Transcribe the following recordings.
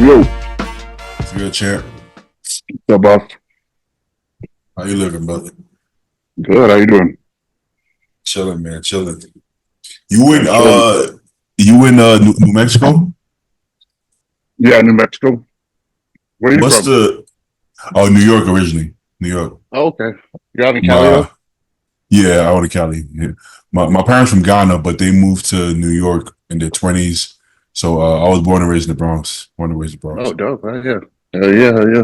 Yo, It's good, champ. the buff. How you living, brother? Good. How you doing? Chilling, man. Chilling. You in I'm chilling. New Mexico? Yeah, New Mexico. Where are you What's from? the New York originally. New York. Oh, okay. You're out in Cali My though? Yeah, I went to Cali. Yeah. My parents from Ghana, but they moved to New York in their 20s. So I was born and raised in the Bronx. Born and raised in the Oh, Bronx. dope. Yeah. Hell yeah.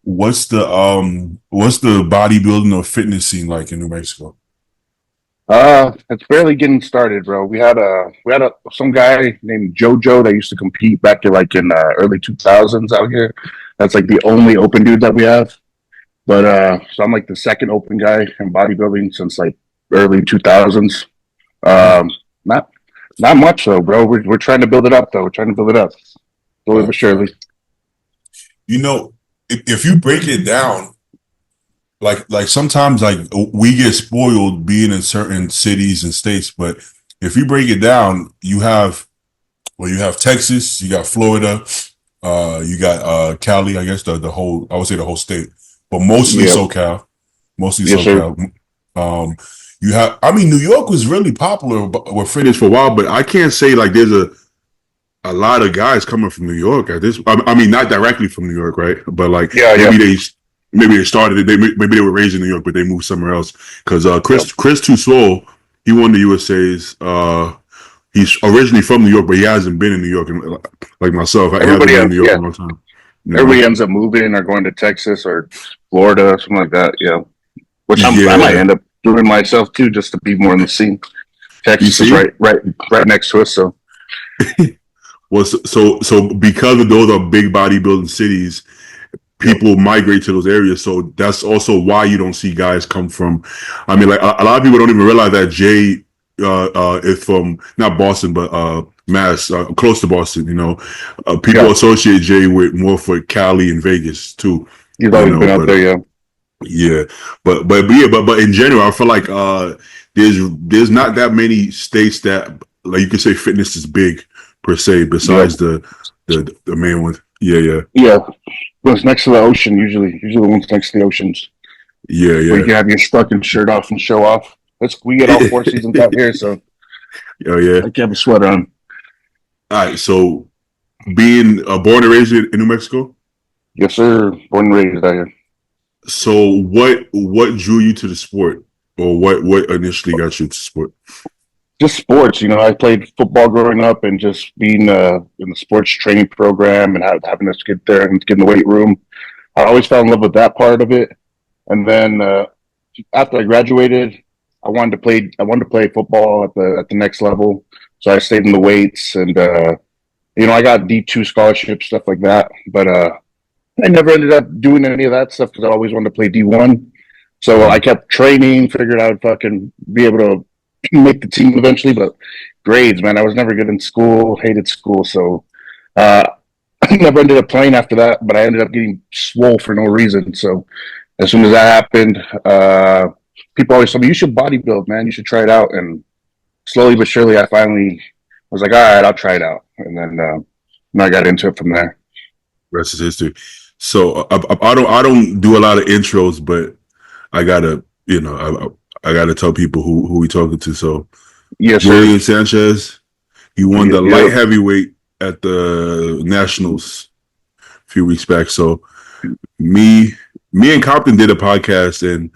What's the bodybuilding or fitness scene like in New Mexico? It's barely getting started, bro. We had some guy named JoJo that used to compete back in early 2000s out here. That's like the only open dude that we have. But so I'm like the second open guy in bodybuilding since like early 2000s. Mm, Um, not not much though, bro. We're trying to build it up though. We're trying to build it up slowly but Facts, surely. facts. You know, if you break it down, like sometimes like we get spoiled being in certain cities and states, but if you break it down, you have Texas, you got Florida, you got Cali, I guess the whole, I would say the whole state, but mostly Yeah. SoCal, mostly Yes, sir. SoCal. Um, I mean, New York was really popular with fitness for a while, but I can't say like there's a lot of guys coming from New York at this. I mean, not directly from New York, right? But like Yeah, yeah. maybe they started it. Maybe they were raised in New York, but they moved somewhere else. Because Yep. Chris Too Slow, he won the USA's. He's originally from New York, but he hasn't been in New York. And like myself, he hasn't Everybody been in else, New York yeah. in a long time. You Everybody know? ends up moving or going to Texas or Florida, something like that. Yeah. Which I might Yeah. end up doing myself too, just to be more in the scene. You Texas is see? right next to us, so Well, so because of those are big bodybuilding cities, yep. people migrate to those areas. So that's also why you don't see guys come from. I mean, like a lot of people don't even realize that Jay is from not Boston, but Mass, close to Boston. Yeah. People associate Jay with more for Cali and Vegas too. He's always been out But there, yeah. yeah, but in general, I feel like there's not that many states that like you could say fitness is big per se. Yeah. Besides the main one. Yeah. Yeah. Well, it's next to the ocean, usually the ones next to the oceans. Yeah, Where you yeah. can have your fucking shirt off and show off. We get all four seasons out here, so Oh yeah. I can have a sweater on. All right. So being born and raised in New Mexico. Yes, sir. Born and raised out here. So what drew you to the sport, or what initially got you to sport? Just sports. I played football growing up, and just being in the sports training program and having us get there and get in the weight room. I always fell in love with that part of it. And then after I graduated, I wanted to play football at the next level. So I stayed in the weights, and I got D2 scholarships, stuff like that. But I never ended up doing any of that stuff because I always wanted to play D1. So I Mhm. kept training, figured I'd fucking be able to make the team eventually. But grades, man, I was never good in school, hated school. So uh, I never ended up playing after that, but I ended up getting swole for no reason. So as soon as that happened, people always told me, you should bodybuild, man. You should try it out. And slowly but surely, I finally was like, all right, I'll try it out. And then I got into it from there. Rest is history. So I don't do a lot of intros, but I gotta I gotta tell people who we talking to. So Yes, sir. Julian Sanchez, he won Yep. the light Yep. heavyweight at the Nationals a few weeks back. So me me and Compton did a podcast, and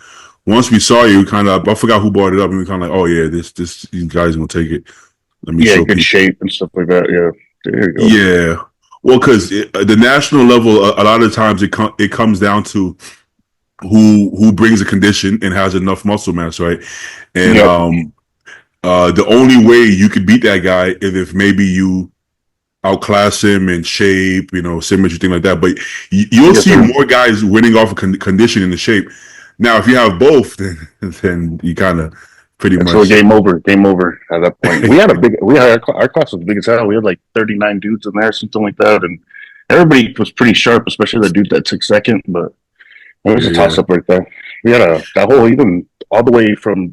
once we saw you, kind of, I forgot who brought it up, and we kind of like, oh yeah, this these guys gonna take it. Let me Yeah, show good people. shape and stuff like that. Yeah. There you go. Yeah, well, because the national level, a lot of times it comes down to who brings a condition and has enough muscle mass, right? And Yep. the only way you could beat that guy is if maybe you outclass him in shape, symmetry, thing like that. But you'll Yes, see sir. more guys winning off of condition in the shape. Now, if you have both, then you kind of pretty And so much. game over. Game over at that point. Our class was big as hell. We had like 39 dudes in there, something like that. And everybody was pretty sharp, especially the dude that took second. But it was a Yeah, toss up right there. We had that whole, even all the way from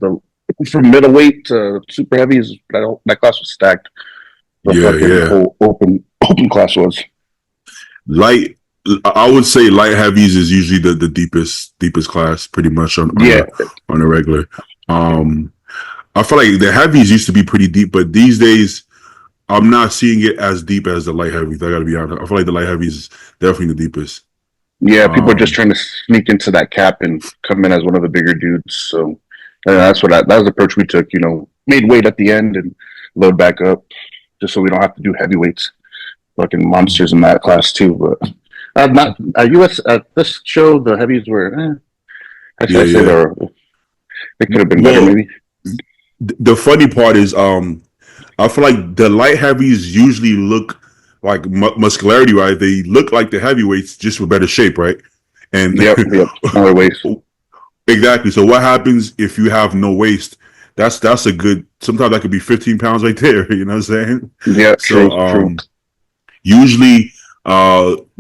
middleweight to super heavies. That class was stacked. The yeah, fucking yeah. whole open class was. Light, I would say light heavies is usually the deepest class, pretty much Yeah, on a regular. Um, I feel like the heavies used to be pretty deep, but these days I'm not seeing it as deep as the light heavies. I got to be honest. I feel like the light heavies is definitely the deepest. yeah. People are just Um, trying to sneak into that cap and come in as one of the bigger dudes. So that's that was the approach we took. Made weight at the end and load back up, just so we don't have to do heavyweights. Fucking monsters in that class too. But not at US at this show. The heavies were. yeah, I say yeah. they could have been better Well, maybe. the funny part is, I feel like the light heavies usually look like muscularity, right? They look like the heavyweights, just with better shape, right? And Yep. Smaller waist. exactly. So what happens if you have no waist? That's a good. Sometimes that could be 15 pounds right there. You know what I'm saying? Yeah, So true. usually,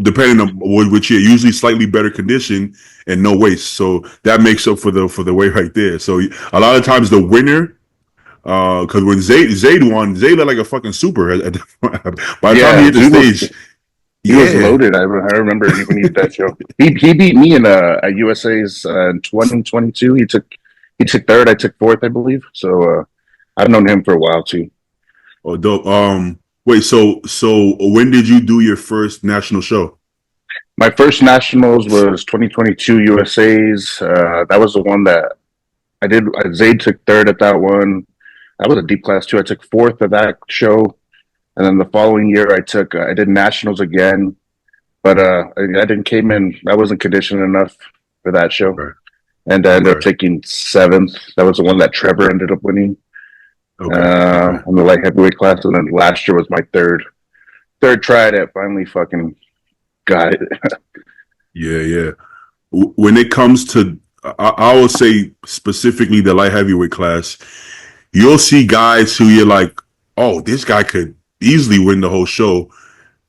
depending on which year, usually slightly better condition and no waist. So that makes up for the weight right there. So a lot of times the winner, because when Zayd won, Zayd looked like a fucking super. By the time he Yeah, hit the stage, He was yeah. loaded. I remember when he did that show. He beat me in at USA's in 2022. He took third. I took fourth, I believe. So I've known him for a while too. Oh, dope. Wait. So when did you do your first national show? My first nationals was 2022 USA's. That was the one that I did. Zayd took third at that one. That was a deep class too. I took fourth at that show, and then the following year I did nationals again. But I didn't came in. I wasn't conditioned enough for that show, Right. and I ended up Okay. taking seventh. That was the one that Trevor ended up winning Okay. Okay. in the light heavyweight class. And then last year was my third try at it. Finally, fucking got it. Yeah. Yeah. When it comes to, I will say specifically the light heavyweight class, you'll see guys who you're like, oh, this guy could easily win the whole show,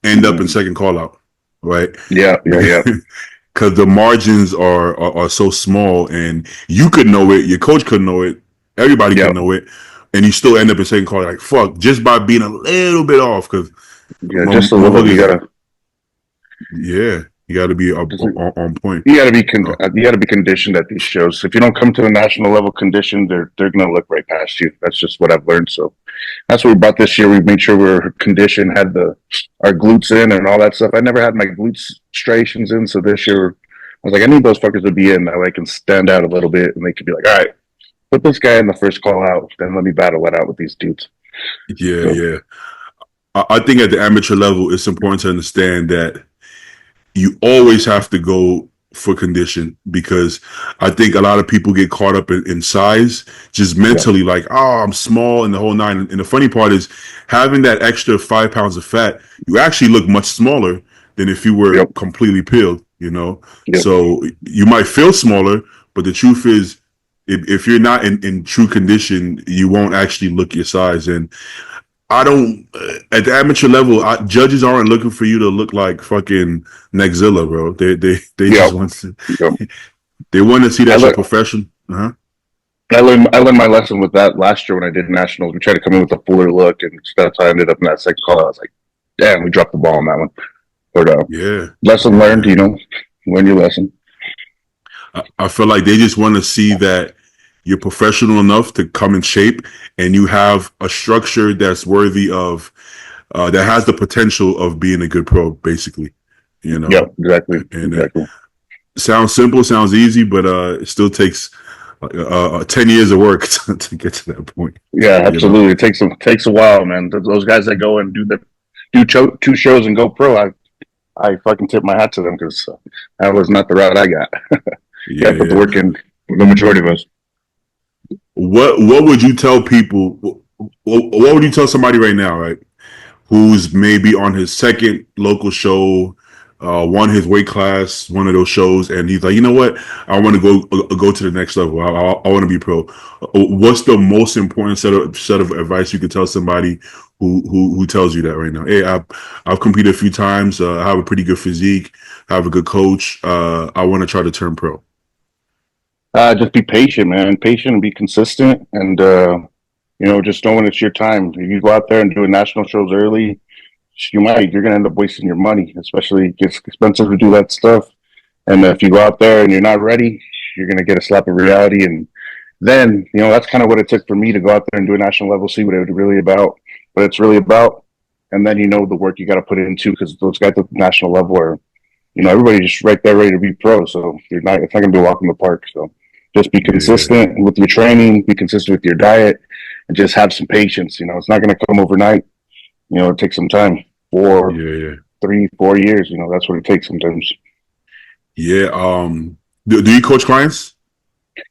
end up in Mhm. second call out, right? Yeah. Because the margins are so small, and you could know it, your coach could know it, everybody could Yep. know it, and you still end up in second call. Like fuck, just by being a little bit off. Because Yeah, just a little. You motherfuckers, gotta. yeah, you got to be Just, on point. you gotta be Oh, you gotta be conditioned at these shows. If you don't come to a national level condition, they're gonna look right past you. That's just what I've learned. So that's what we brought this year. We made sure we were conditioned, had our glutes in and all that stuff. I never had my glutes striations in, so this year I was like, I need those fuckers to be in. That way I can stand out a little bit, and they could be like, all right, put this guy in the first call out, then let me battle it out with these dudes. yeah, So yeah. I think at the amateur level, it's important to understand that you always have to go for condition, because I think a lot of people get caught up in size, just yeah, mentally like, oh, I'm small and the whole nine. And the funny part is having that extra 5 pounds of fat, you actually look much smaller than if you were yep, completely peeled, you know? yep, So you might feel smaller, but the truth is, if you're not in true condition, you won't actually look your size. And I don't at the amateur level. Judges aren't looking for you to look like fucking Nexzilla, bro. They just yep, want to yep. they want to see I that you're learned. professional. Uh-huh. I learned my lesson with that last year when I did nationals. We tried to come in with a fuller look, and that's how I ended up in that second call. I was like, damn, we dropped the ball on that one. But Yeah, lesson yeah, learned, yeah. learn your lesson. I feel like they just want to see that you're professional enough to come in shape, and you have a structure that's worthy of that has the potential of being a good pro, basically. You know, Yep, exactly, and it exactly. sounds simple, sounds easy, but it still takes 10 years of work to get to that point. Yeah, You know. absolutely. It takes a while, man. Those guys that go and do two shows and go pro, I fucking tip my hat to them because that was not the route I got. Yeah, Yeah, put the yeah. work in. The majority of us. What would you tell people? What would you tell somebody right now, right? Who's maybe on his second local show, won his weight class, one of those shows, and he's like, you know what? I want to go to the next level. I want to be pro. What's the most important set of advice you could tell somebody who tells you that right now? Hey, I've competed a few times. I have a pretty good physique. I have a good coach. I want to try to turn pro. Just be patient, man. Patient and be consistent, and just know when it's your time. If you go out there and do national shows early, you're going to end up wasting your money, especially it gets expensive to do that stuff. And if you go out there and you're not ready, you're going to get a slap of reality. And then, that's kind of what it took for me to go out there and do a national level, see what it was really about, what it's really about. And then, the work you got to put into, because those guys at the national level are, everybody just right there ready to be pro. So it's not going to be a walk in the park. So just be consistent with your training, be consistent with your diet, and just have some patience. It's not going to come overnight. It takes some time, 3, 4 years. That's what it takes sometimes. Yeah. Do you coach clients?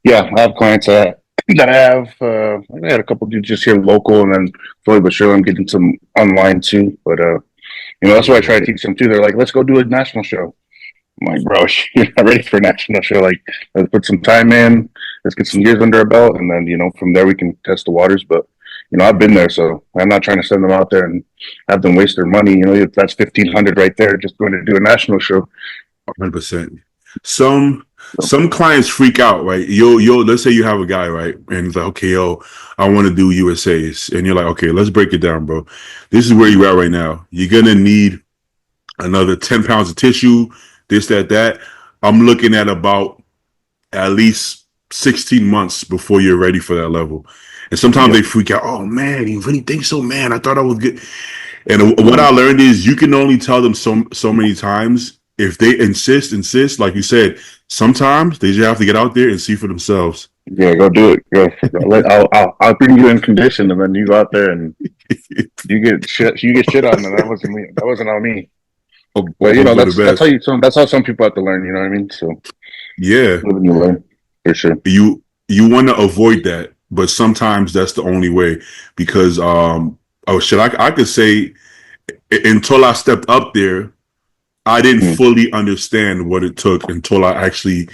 Yeah, I have clients that I have. I had a couple dudes just here local, and then slowly but surely I'm getting some online too. But that's what I try to teach them too. They're like, "Let's go do a national show." I'm like, "Bro, you're not ready for a national show. Like, let's put some time in. Let's get some years under our belt, and then from there we can test the waters." But I've been there, so I'm not trying to send them out there and have them waste their money. If that's 1,500 right there, just going to do a national show. 100%. Some clients freak out, right? Let's say you have a guy, right? And he's like, okay, I want to do USA's. And you're like, okay, let's break it down, bro. This is where you're at right now. You're going to need another 10 pounds of tissue, this, that. I'm looking at about at least 16 months before you're ready for that level. And sometimes they freak out. Oh man, you really think so, man? I thought I was good. And what I learned is you can only tell them so many times. If they insist, like you said, sometimes they just have to get out there and see for themselves. Yeah, go do it. Go. I'll bring you in condition, and then you go out there and you get shit. You get shit on, and that wasn't me. That wasn't on me. But that's how some people have to learn. You know what I mean? So yeah, live you learn for sure. You want to avoid that, but sometimes that's the only way because I could say until I stepped up there, I didn't fully understand what it took until I actually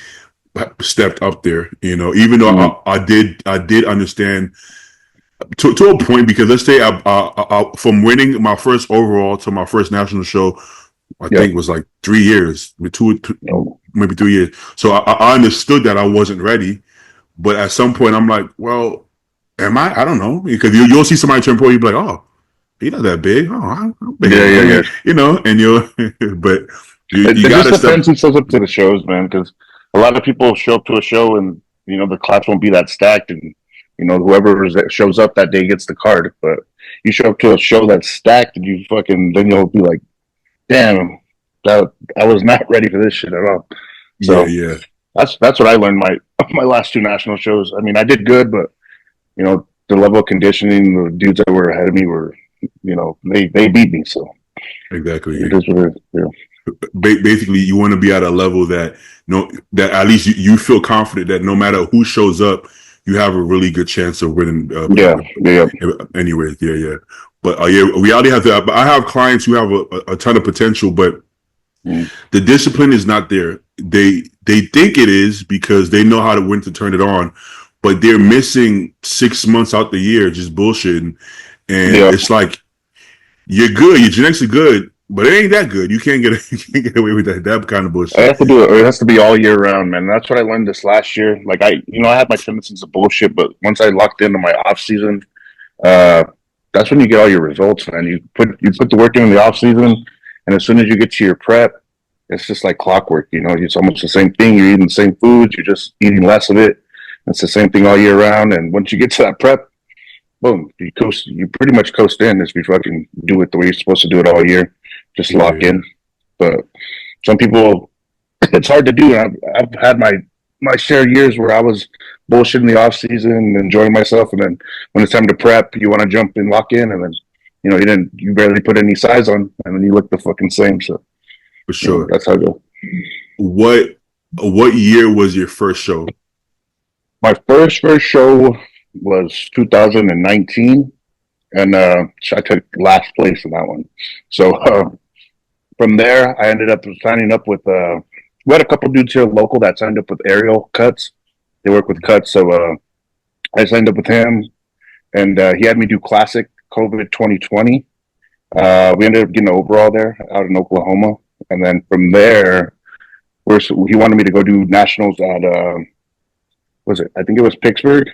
stepped up there. Even though I did understand to a point, because let's say I from winning my first overall to my first national show, I think it was like 3 years, maybe 3 years. So I understood that I wasn't ready, but at some point I'm like, well, am I? I don't know, because you'll see somebody turn pro, you'll be like, oh, he's not that big. Oh, I'm big. Yeah. And but you got to just depends who shows up to the shows, man. Because a lot of people show up to a show and the class won't be that stacked, and whoever shows up that day gets the card. But you show up to a show that's stacked, and then you'll be like, damn, I was not ready for this shit at all. So that's what I learned my last 2 national shows. I mean, I did good, but the level of conditioning, the dudes that were ahead of me were, they beat me. So exactly, it is what it is. Basically, you want to be at a level that at least you feel confident that no matter who shows up, you have a really good chance of winning. Anyways, But reality has to. I have clients who have a ton of potential, but the discipline is not there. They think it is because they know how to when to turn it on, but they're missing 6 months out the year just bullshitting, and it's like you're good, your genetics are good, but it ain't that good. You can't get away with that kind of bullshit. I have to do it. It has to be all year round, man. That's what I learned this last year. Like I had my tendencies of bullshit, but once I locked into my off season, that's when you get all your results, man. You put the work in the off season, and as soon as you get to your prep, it's just like clockwork. It's almost the same thing. You're eating the same foods. You're just eating less of it. It's the same thing all year round. And once you get to that prep, boom, you coast. You pretty much coast in if you fucking do it the way you're supposed to do it all year. Just lock in. But some people, it's hard to do. I've had my share of years where I was bullshitting the off season and enjoying myself, and then when it's time to prep, you want to jump and lock in, and then you barely put any size on, and then you look the fucking same. So for sure, that's how I go. What year was your first show? My first show was 2019, and I took last place in that one. So from there, I ended up signing up with. We had a couple dudes here local that signed up with Aerial Cuts. They work with cuts, so I signed up with him, and he had me do Classic COVID 2020. We ended up getting an overall there out in Oklahoma, and then from there, he wanted me to go do nationals at I think it was Pittsburgh.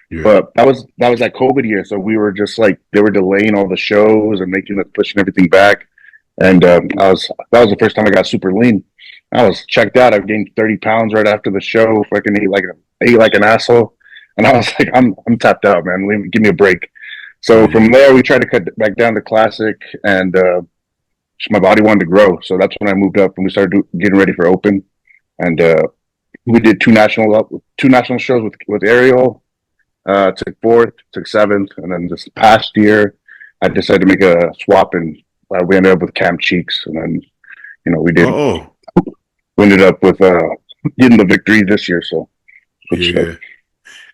Yeah. But that was that COVID year, so we were just like they were delaying all the shows and making us pushing everything back. And that was the first time I got super lean. I was checked out. I gained 30 pounds right after the show. Fucking ate like an asshole, and I was like, I'm tapped out, man. Give me a break. So Yeah. from there, we tried to cut back down to classic, and my body wanted to grow. So that's when I moved up and we started getting ready for open, and we did two national shows with Ariel. Took fourth, took seventh, and then this past year, I decided to make a swap, and we ended up with Cam Cheeks, and then Oh, we ended up with getting the victory this year. So switched up.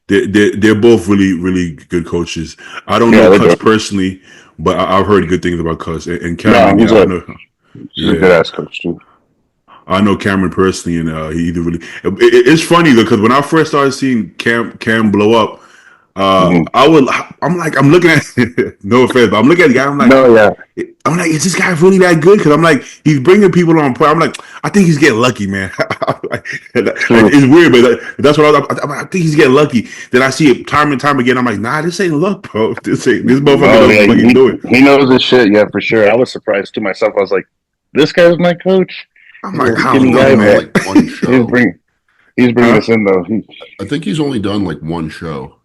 yeah. They're both really, really good coaches. I don't Yeah, know they're Cuss dope. personally, but I've heard good things about Cuss and No, Cameron. Yeah, I know. he's a good Yeah, ass coach too. I know Cameron personally, and he either really. It's funny though because when I first started seeing Cam blow up, Mm-hmm. I'm looking at no offense, but I'm looking at the guy. No, yeah, I'm like, is this guy really that good? Because I'm like, he's bringing people on point. I'm like, I think he's getting lucky, man. true. It's weird, but that's what I think he's getting lucky. Then I see it time and time again. I'm like, nah, this ain't luck, bro. This motherfucker Oh knows yeah, what he's doing. he knows his shit. Yeah, for sure. I was surprised to myself. I was like, this guy's my coach. I'm This like, little He's I don't skinny only know, guy, done but man. like one he's show. bringing he's bringing Huh? us in though. I think he's only done like one show.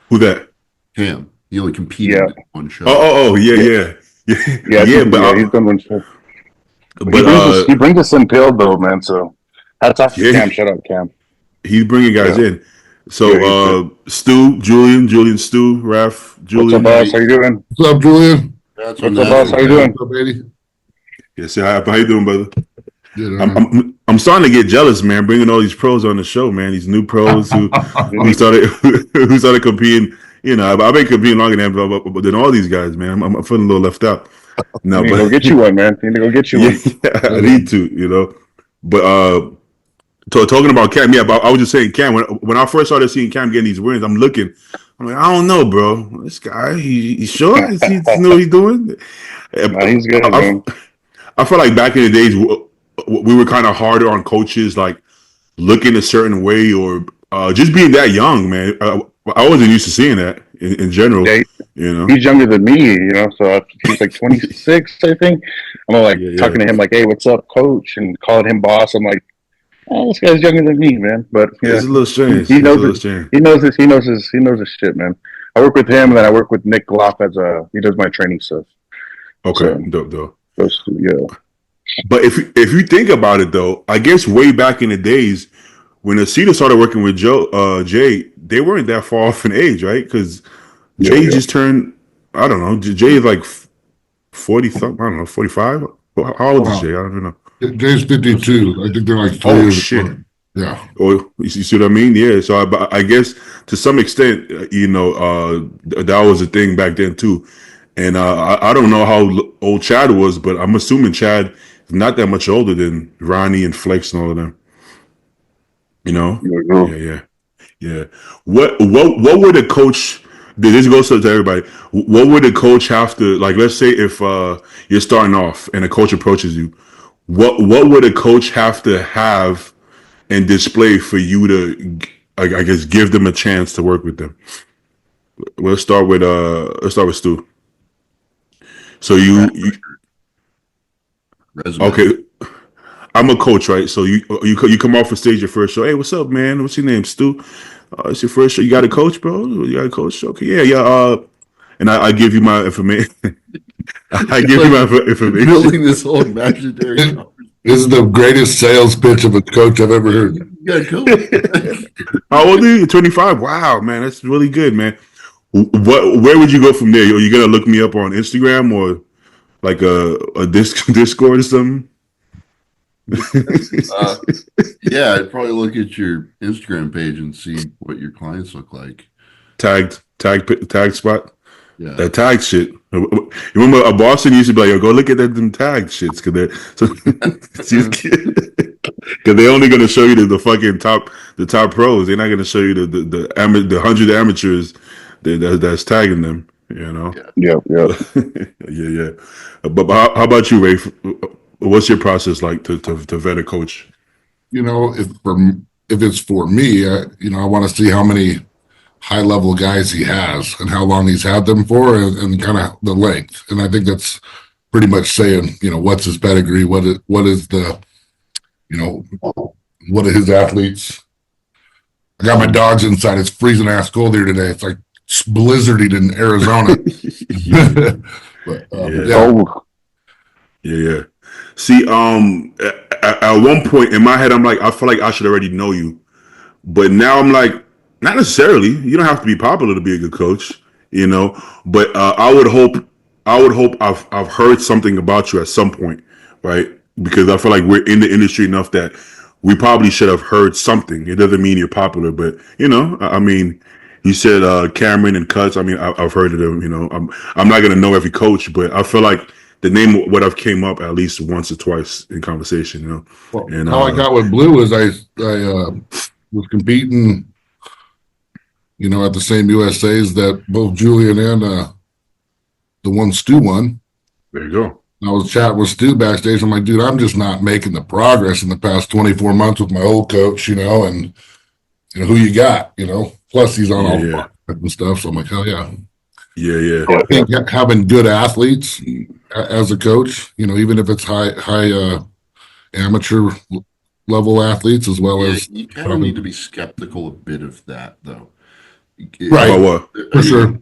Who that? Cam. He only competed Yeah, in one Oh, show. oh, oh, yeah, yeah, yeah, yeah, yeah. I yeah. think yeah, he's done one show. But But he brings us in pill though, man. So hats off to yeah, Cam. Shout out Cam. he's bringing guys Yeah, in. yeah, So he's good. Julian, Stu, Raf, What's up, Julian. boss? Hey, How you doing? What's up, Julian? that's on What's up, that. boss? How you What's doing? up, baby? Yeah, say hi. How you doing, brother? Good, I'm starting to get jealous, man. Bringing all these pros on the show, man. These new pros who Mhm. started who started competing. You know, I've been competing longer than all these guys, man. I'm feeling a little left out. I No, need to but go get you one, man. I need to go get you yeah, one. I need to, you know. But talking about Cam, yeah. But I was just saying, Cam. When I first started seeing Cam getting these wins, I'm looking. I'm like, I don't know, bro. This guy, he sure? Is he know what he's doing? Nah, he's good, I, man. I feel like back in the days, we were kind of harder on coaches, like looking a certain way or just being that young, man. I wasn't used to seeing that in general, Yeah, you know. he's younger than me, So he's like 26, I think. I'm like Yeah, yeah. talking to him like, "Hey, what's up, coach?" and calling him boss. I'm like, "Oh, this guy's younger than me, man." But yeah, It's a little strange. he It's a knows little it. strange. He knows his shit, man. I work with him, and then I work with Nick Gloff as he does my training stuff. Okay, So dope, dope. those two, yeah. But if you think about it, though, I guess way back in the days when Aceta started working with Jay, they weren't that far off in age, right? Because Yeah, Jay yeah. just turned. I don't know. Jay is like 40 something. I don't know, 45. How old is Jay? I don't know. Jay's 52. I think they're like 3 Oh years shit. apart. Yeah. Or you see what I mean? Yeah. So I guess to some extent, that was a thing back then too. And I don't know how old Chad was, but I'm assuming Chad is not that much older than Ronnie and Flex and all of them. You know? Yeah, Yeah, yeah, yeah. What would a coach? This goes to everybody. What would a coach have to like? Let's say if you're starting off and a coach approaches you, what would a coach have and display for you to, I guess, give them a chance to work with them. Let's start with Stu. So Track you resume. okay? I'm a coach, right? So you come off the stage your first show. Hey, what's up, man? What's your name, Stu? It's your first show. You got a coach, bro? You got a coach? Okay, yeah, yeah. And I give you my information. I give you my information. Building this whole imaginary. This is the greatest sales pitch of a coach I've ever heard. Yeah, cool. How old are you? 25. Wow, man, that's really good, man. Where would you go from there? Are you gonna look me up on Instagram or like a Discord or something? Yeah, I'd probably look at your Instagram page and see what your clients look like. Tag spot. Yeah. That tag shit. You remember Boston used to be like, "Yo, go look at them tag shits," because they're only gonna show you the fucking the top pros. They're not gonna show you the 100 amateurs that's tagging them. You know. yeah, yeah. Yeah, yeah. But how about you, Ray? What's your process like to vet a coach? If it's for me, I want to see how many high level guys he has and how long he's had them for and kind of the length. And I think that's pretty much saying, what's his pedigree? What is the, what are his athletes? I got my dogs inside. It's freezing ass cold here today. It's like blizzarded in Arizona. But, Oh, Yeah. See, at one point in my head, I'm like, I feel like I should already know you, but now I'm like, not necessarily. You don't have to be popular to be a good coach, But I would hope I've heard something about you at some point, right? Because I feel like we're in the industry enough that we probably should have heard something. It doesn't mean you're popular, but I mean, you said Cameron and Cuts. I mean, I've heard of them. I'm not gonna know every coach, but I feel like the name would have came up at least once or twice in conversation. well, And how I got with Blue is I was competing, at the same USAs that both Julian and the one Stu won. there you go. And I was chatting with Stu backstage. I'm like, dude, I'm just not making the progress in the past 24 months with my old coach, and who you got, plus he's on all the and stuff. So I'm like, hell yeah. Yeah. I think having good athletes as a coach, even if it's high amateur level athletes as well as you kind of need to be skeptical a bit of that, though. Right. About what? For sure.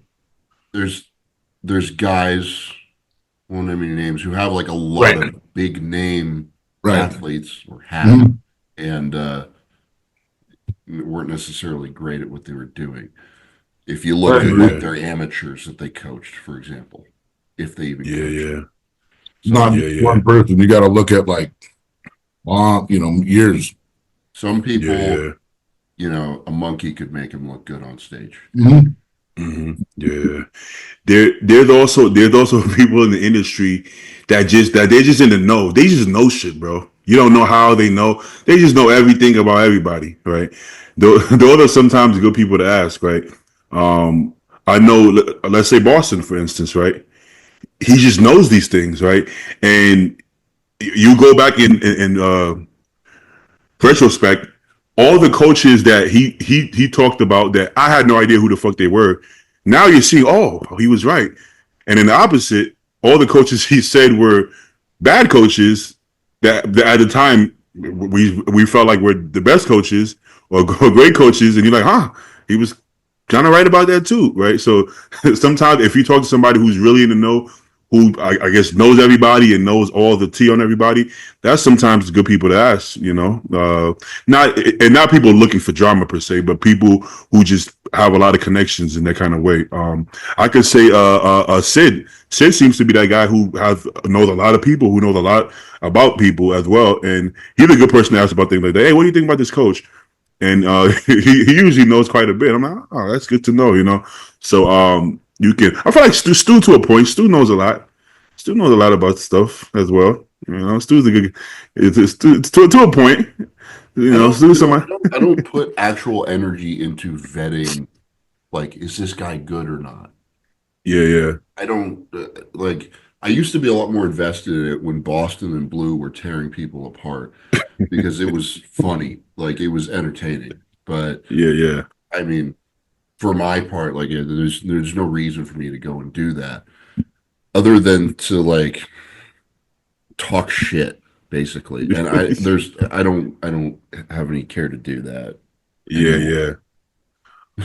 There's guys, won't name any names, who have like a lot of big name athletes or have, and weren't necessarily great at what they were doing. If you look at like their amateurs that they coached, for example, if they even coached. Not one person. You got to look at like years. Some people, a monkey could make him look good on stage. Yeah. There's also people in the industry that they're just in the know. They just know shit, bro. You don't know how they know. They just know everything about everybody, right? Those are sometimes good people to ask, right? I know, let's say Boston, for instance, right? He just knows these things, right? And you go back in retrospect, all the coaches that he talked about that I had no idea who the fuck they were. Now you're seeing, oh, he was right. And in the opposite, all the coaches he said were bad coaches that at the time we felt like we're the best coaches or great coaches, and you're like, huh, he was kind of right about that too, right? So sometimes if you talk to somebody who's really in the know, who I guess knows everybody and knows all the tea on everybody, that's sometimes good people to ask, not people looking for drama per se, but people who just have a lot of connections in that kind of way. I could say Sid seems to be that guy who knows a lot of people, who knows a lot about people as well, and he's a good person to ask about things like that. Hey, what do you think about this coach? And he usually knows quite a bit. I'm like, oh, that's good to know, So you can. I feel like Stu to a point. Stu knows a lot. Stu knows a lot about stuff as well. Stu's a good. It's to a point. Stu's somebody. I don't put actual energy into vetting. Like, is this guy good or not? Yeah. I don't like. I used to be a lot more invested in it when Boston and Blue were tearing people apart because it was funny, like it was entertaining. But yeah. I mean, for my part, like there's no reason for me to go and do that, other than to like talk shit, basically. And I don't have any care to do that. Yeah.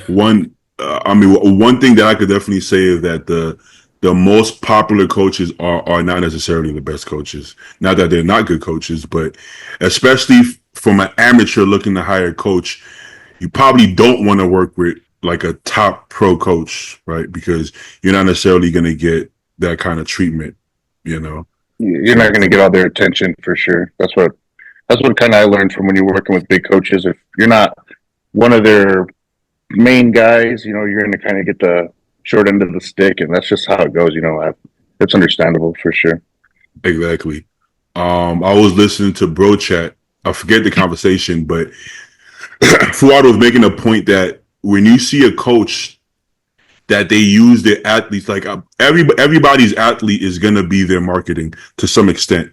One thing that I could definitely say is that the most popular coaches are not necessarily the best coaches. Not that they're not good coaches, but especially from an amateur looking to hire a coach, you probably don't want to work with like a top pro coach, right? Because you're not necessarily going to get that kind of treatment, You're not going to get all their attention for sure. That's what kind of I learned from when you're working with big coaches. If you're not one of their main guys, you're going to kind of get the short end of the stick, and that's just how it goes. It's understandable for sure. Exactly. I was listening to Bro Chat. I forget the conversation, but Fuad was making a point that when you see a coach that they use their athletes, like everybody's athlete is going to be their marketing to some extent,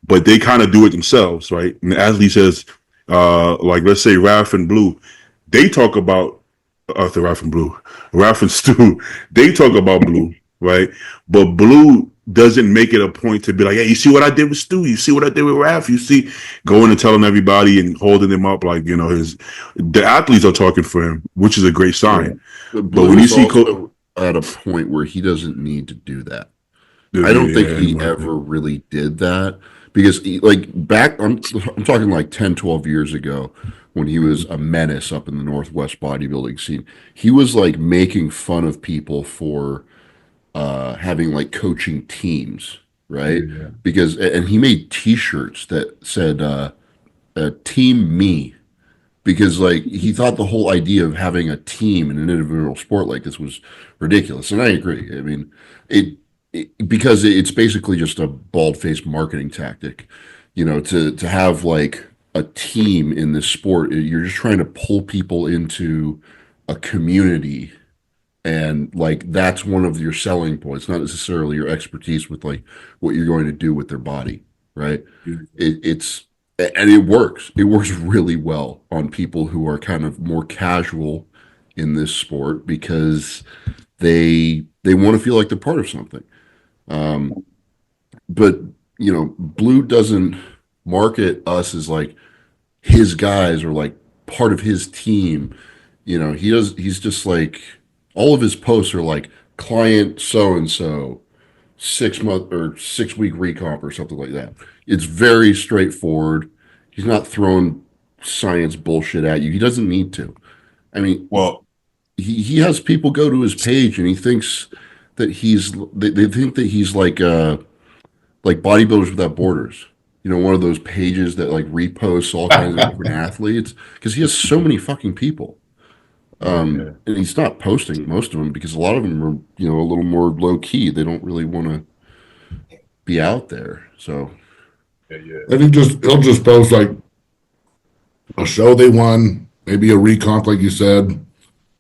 but they kind of do it themselves, right? And the athlete says, like, let's say Raph and Blue, they talk about Arthur, Ralph and Blue, Ralph and Stu, they talk about Blue, right? But Blue doesn't make it a point to be like, hey, you see what I did with Stu? You see what I did with Ralph? You see, going and telling everybody and holding them up like, the athletes are talking for him, which is a great sign. But But Blue when you is see also at a point where he doesn't need to do that. Yeah, I don't think yeah, he anyway. ever really did that because like back I'm talking like 10, 12 years ago when he was a menace up in the Northwest bodybuilding scene. He was like making fun of people for having like coaching teams, right? Yeah. Because and he made t-shirts that said team me because like he thought the whole idea of having a team in an individual sport like this was ridiculous, and I agree. I mean, because it's basically just a bald-faced marketing tactic, to have like a team in this sport. You're just trying to pull people into a community, and like that's one of your selling points, not necessarily your expertise with like what you're going to do with their body, right? It's and it works. It works really well on people who are kind of more casual in this sport because they want to feel like they're part of something. But Blue doesn't market us as like his guys or like part of his team. He's just like all of his posts are like client so and so 6 month or 6 week recomp or something like that. It's very straightforward. He's not throwing science bullshit at you. He doesn't need to. I mean, Well, he has people go to his page and he thinks that they think that he's like Bodybuilders Without Borders. One of those pages that like reposts all kinds of different athletes because he has so many fucking people. And he's not posting most of them because a lot of them are, a little more low key. They don't really want to be out there. So, And he'll just post like a show they won, maybe a recomp, like you said,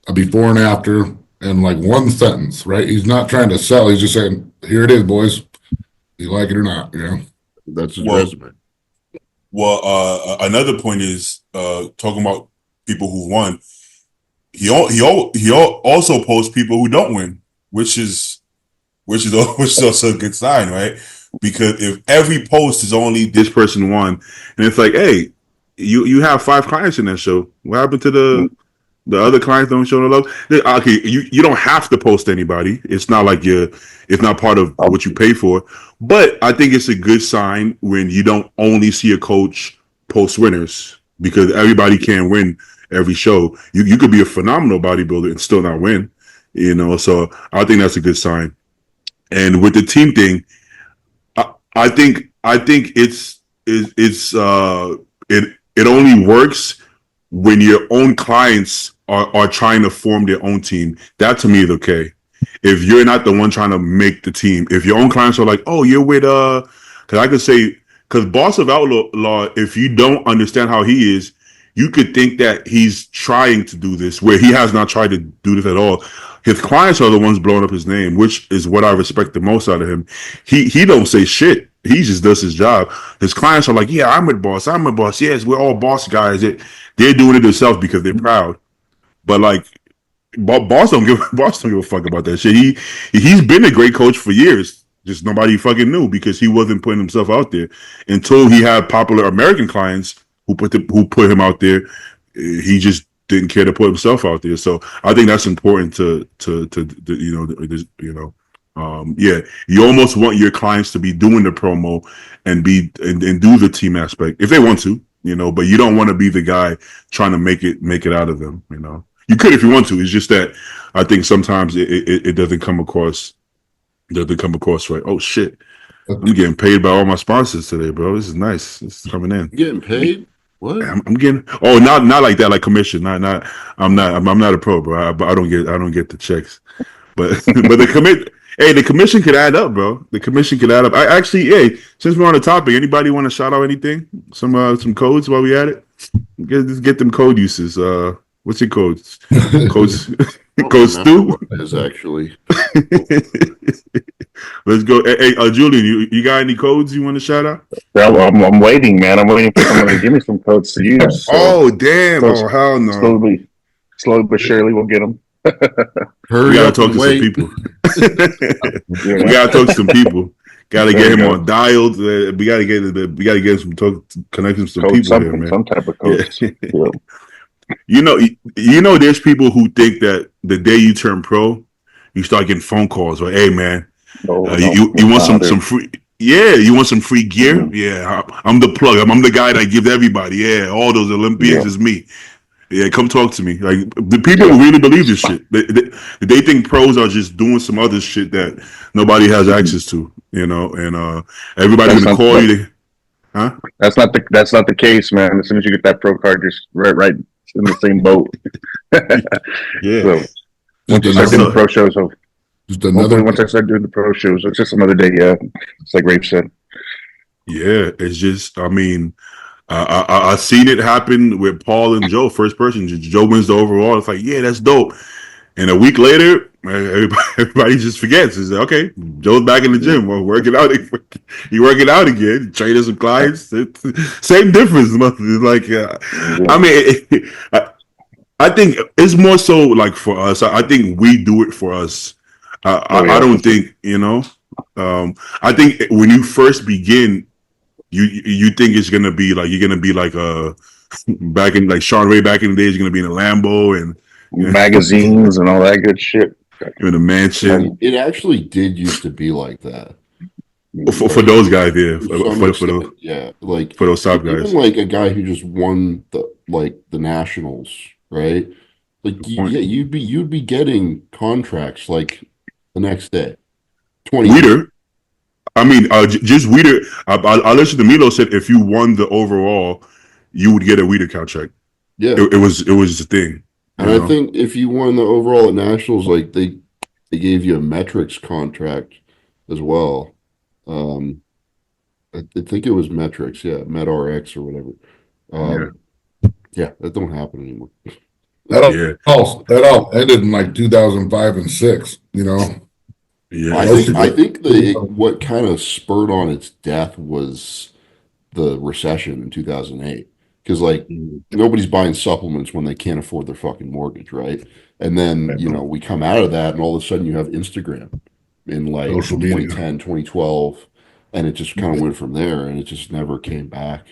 a before and after, and like one sentence, right? He's not trying to sell. He's just saying, "Here it is, boys. You like it or not?" that's his Well, resume. well, another point is talking about people who won. He also posts people who don't win, which is also a good sign, right? Because if every post is only this person won, and it's like, hey, you have 5 clients in that show. What happened to the other clients don't show no love? Okay, you don't have to post anybody. It's not like it's not part of what you pay for. But I think it's a good sign when you don't only see a coach post winners because everybody can't win every show. You could be a phenomenal bodybuilder and still not win. So I think that's a good sign. And with the team thing, I think it only works when your own clients are trying to form their own team. That to me is okay. If you're not the one trying to make the team, if your own clients are like, oh, you're with because I could say, because Boss of Outlaw, if you don't understand how he is, you could think that he's trying to do this where he has not tried to do this at all. His clients are the ones blowing up his name, which is what I respect the most out of him. He don't say shit. He just does his job. His clients are like, yeah, I'm with Boss. I'm with Boss. Yes, we're all Boss guys. They're doing it themselves because they're proud. But like, Boss don't give a fuck about that shit. He's been a great coach for years. Just nobody fucking knew because he wasn't putting himself out there until he had popular American clients who put him out there. He just didn't care to put himself out there. So I think that's important to yeah, you almost want your clients to be doing the promo and do the team aspect if they want to, but you don't want to be the guy trying to make it out of them. You could if you want to. It's just that I think sometimes it doesn't come across. Right. Oh shit. I'm getting paid by all my sponsors today, bro. This is nice. This is coming in. Getting paid? What? I'm getting. Oh, not like that, like commission. Not. I'm not a pro, bro. I don't get the checks, but the commission could add up, bro. The commission could add up. I actually, hey, since we're on the topic, anybody want to shout out anything? Some codes while we at it. Get them code uses. What's your codes? Codes. Code Stu is actually. Let's go. Hey, Julian, you got any codes you want to shout out? Yeah, well, I'm waiting, man. I'm waiting for someone to give me some codes to use. So, oh damn! Oh hell no! slowly but surely we'll get them. Hurry We gotta up talk and to wait. some people. Yeah. We gotta talk to some people. Gotta There get you him go. on dialed. We gotta get some connecting some Coach people here, something, man. some type of Yeah. coach. Yeah. There's people who think that the day you turn pro, you start getting phone calls. Like, hey, man, No, you want that's not some it. free? Yeah, you want some free gear? Mhm. Yeah, I'm the plug. I'm the guy that gives everybody. Yeah, all those Olympians Yeah. is me. Yeah, come talk to me. Like the people Yeah. really believe this shit. They think pros are just doing some other shit that nobody has access to. And everybody That's gonna not call that, you. Huh? that's not the case, man. As soon as you get that pro card, you're right in the same boat. Yeah. So Just once you start doing the So pro shows, just hopefully another. once I start doing the pro shows, it's just another day. Yeah, it's like Rafe said. yeah, it's just. I mean, I seen it happen with Paul and Joe. First person, Joe wins the overall. It's like, yeah, that's dope. And a week later, everybody just forgets. It's like, okay, Joe's back in the gym. Well, working out. He working out again. Training some clients. Same difference. It's like, I mean, I think it's more so like for us. I think we do it for us. Oh I yeah, don't think, I think when you first begin, you think it's gonna be like you're gonna be like back in like Sean Ray back in the days. You're gonna be in a Lambo and magazines and all that good shit. in a mansion. It actually did used to be like that. For those guys, yeah, To some for extent, those yeah. Like for those top guys. even like a guy who just won the nationals, right? Like Point. yeah, you'd be getting contracts like the next day. 20 Weider, I mean, just Weider. I listened to Milo said if you won the overall, you would get a Weider contract. Yeah. It was the thing. And I think if you won the overall at nationals, like they gave you a metrics contract as well. I think it was metrics, yeah, MetRx or whatever. Yeah, that don't happen anymore. Yeah. That all ended in like 2005 and 6. Yeah. I think what kind of spurred on its death was the recession in 2008. Because like nobody's buying supplements when they can't afford their fucking mortgage, right? And then, we come out of that and all of a sudden you have Instagram in like Social media. 2010, 2012, and it just kind of went from there and it just never came back.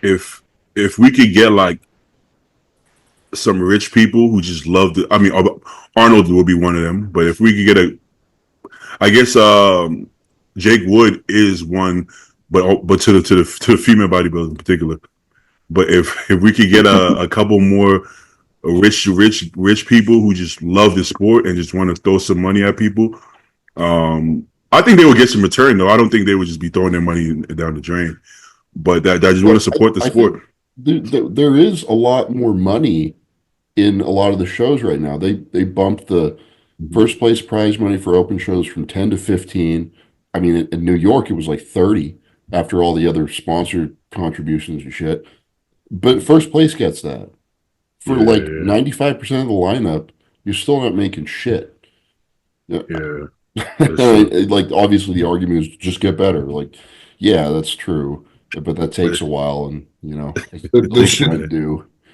If we could get like some rich people who just love I mean, Arnold would be one of them. But if we could get I guess Jake Wood is one, but to the female bodybuilders in particular. But if we could get a couple more rich people who just love the sport and just want to throw some money at people, I think they would get some return though. I don't think they would just be throwing their money down the drain. But that just want to support the sport. There is a lot more money in a lot of the shows right now. They bumped the first place prize money for open shows from 10 to 15. I mean, in New York, it was like 30 after all the other sponsored contributions and shit. But first place gets that. For 95% of the lineup, you're still not making shit. Yeah. Like, obviously, the argument is just get better. Like, yeah, that's true. But that takes a while, and,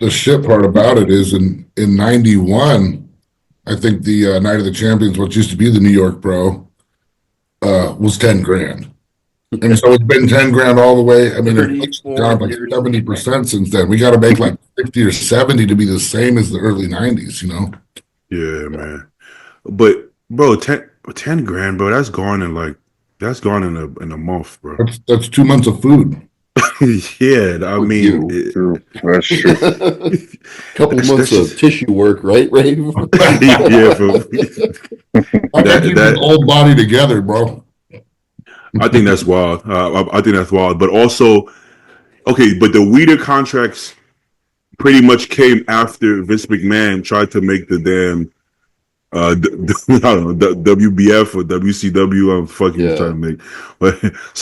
the shit part about it is in 91, I think the Night of the Champions, what used to be the New York Pro, was 10 grand. And so it's been 10 grand all the way. I mean, it's down like 70% since then. We got to make like 60 or 70 to be the same as the early 90s, Yeah, man. But bro, 10 grand, bro, that's gone in a month, bro. That's 2 months of food. Yeah, I mean, That's true. Couple months of tissue work, right, Ray? Yeah, bro. I got to keep the whole body together, bro. I think that's wild. I think that's wild. But also, okay, but the Weider contracts pretty much came after Vince McMahon tried to make the damn I don't know, the WBF or WCW. I'm fucking trying to make.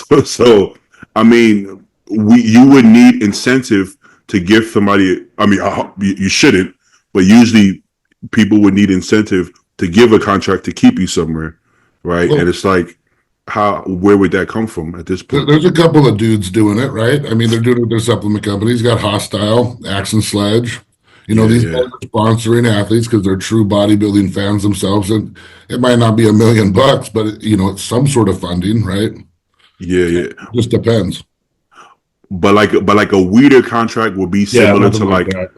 But so I mean, you would need incentive to give somebody. I mean, you shouldn't, but usually people would need incentive to give a contract to keep you somewhere, right? Well, and it's like, where would that come from at this point? There's a couple of dudes doing it, right? I mean, they're doing it with their supplement companies. You got Hostile, Axe and Sledge. These guys are sponsoring athletes because they're true bodybuilding fans themselves, and it might not be $1 million, but it's some sort of funding, right? Yeah. It just depends. But like a Weider contract would be similar to like that.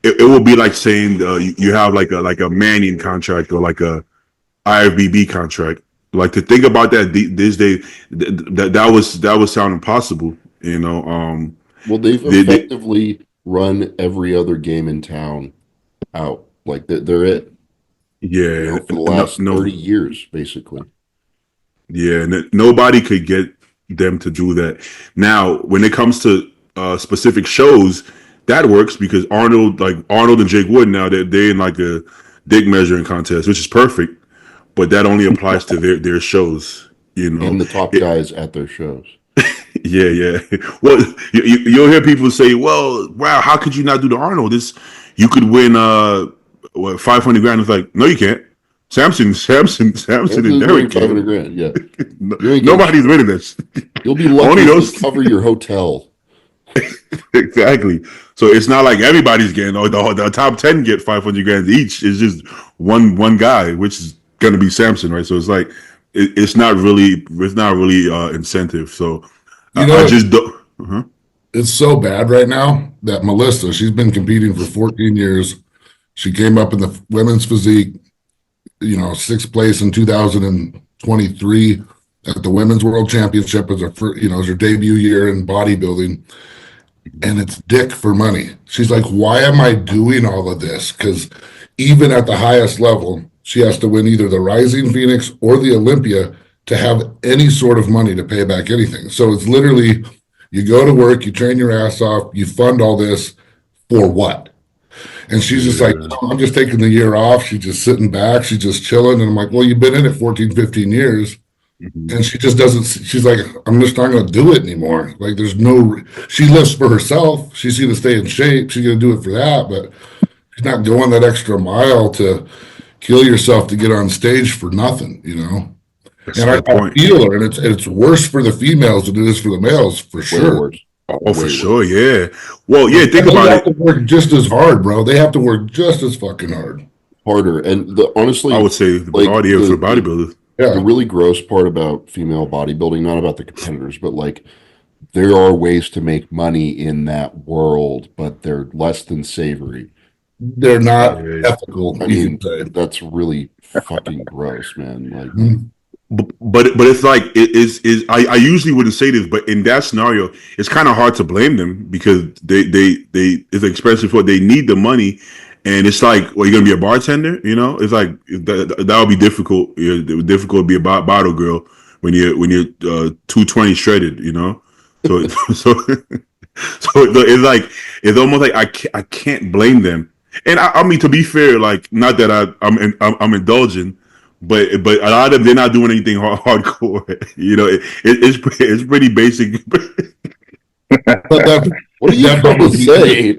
it would be like saying you have like a Manning contract or like a Ifbb contract. Like, to think about that this day, that would sound impossible. Well, they've effectively run every other game in town out. Like they're it. Yeah, For the last 30 years, basically. Yeah, nobody could get them to do that. Now, when it comes to specific shows, that works because Arnold and Jake Wood now they're in like a dick measuring contest, which is perfect. But that only applies to their shows, And the top guys at their shows. Yeah. Well, you'll hear people say, "Well, wow, how could you not do the Arnold? You could win 500 grand." It's like, no, you can't. Samson, and Derek can. 500 grand. Yeah, nobody's winning this. You'll be lucky Only those to cover your hotel. Exactly. So it's not like everybody's getting. The top 10 get 500 grand each. It's just one guy, which is going to be Samson, right? So it's like it's not really incentive. So I just don't. It's so bad right now that Melissa, she's been competing for 14 years. She came up in the women's physique, 6th place in 2023 at the Women's World Championship as her debut year in bodybuilding. And it's dick for money. She's like, why am I doing all of this? Because even at the highest level, she has to win either the Rising Phoenix or the Olympia to have any sort of money to pay back anything. So it's literally, you go to work, you train your ass off, you fund all this for what? And she's just like, oh, I'm just taking the year off. She's just sitting back. She's just chilling. And I'm like, well, you've been in it 14, 15 years. And she just doesn't, she's like, I'm just not going to do it anymore. Like, she lives for herself. She's going to stay in shape. She's going to do it for that. But she's not going that extra mile to kill yourself to get on stage for nothing, That's and I feel her, and it's worse for the females than it is for the males, for sure. Oh, for sure, yeah. Well, yeah, think about it. They have to work just as hard, bro. They have to work just as fucking hard. Harder. And honestly, I would say the majority of for bodybuilders. The really gross part about female bodybuilding, not about the competitors, but like, there are ways to make money in that world, but they're less than savory. They're not ethical. I mean, that's really fucking gross, man. Like, but it's like I usually wouldn't say this, but in that scenario, it's kind of hard to blame them because they it's expensive for they need the money, and it's like, well, you're gonna be a bartender, It's like that would be difficult. It would difficult to be a bottle girl when you're 220 shredded, So so it's like it's almost like I can't blame them. And I mean, to be fair, like, not that I'm indulging, but a lot of them, they're not doing anything hardcore. It's pretty basic. But what are you trying to say?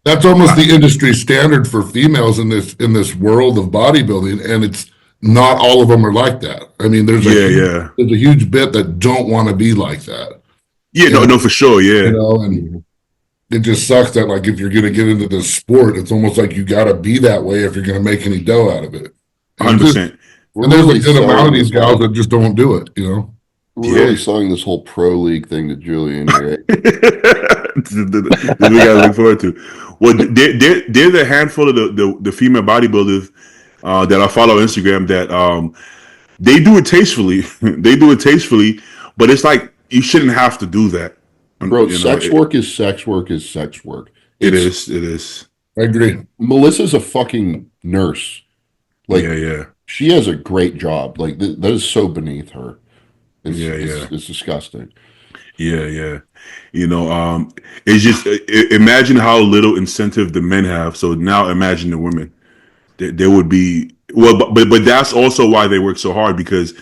That's almost the industry standard for females in this world of bodybuilding, and it's not all of them are like that. I mean, there's a huge bit that don't want to be like that. Yeah, no, for sure, yeah. And it just sucks that, like, if you're going to get into this sport, it's almost like you got to be that way if you're going to make any dough out of it. 100%. And there's a good amount of these gals that just don't do it, We're really selling this whole pro league thing to Julian, right? This we gotta look forward to. Well, there's a handful of the female bodybuilders that I follow on Instagram that they do it tastefully. They do it tastefully, but it's like you shouldn't have to do that. Bro, sex work is sex work is sex work. It is. I agree. Melissa's a fucking nurse. Like, yeah. She has a great job. Like, that is so beneath her. It's disgusting. Yeah. It's just imagine how little incentive the men have. So now imagine the women. There would be but that's also why they work so hard, because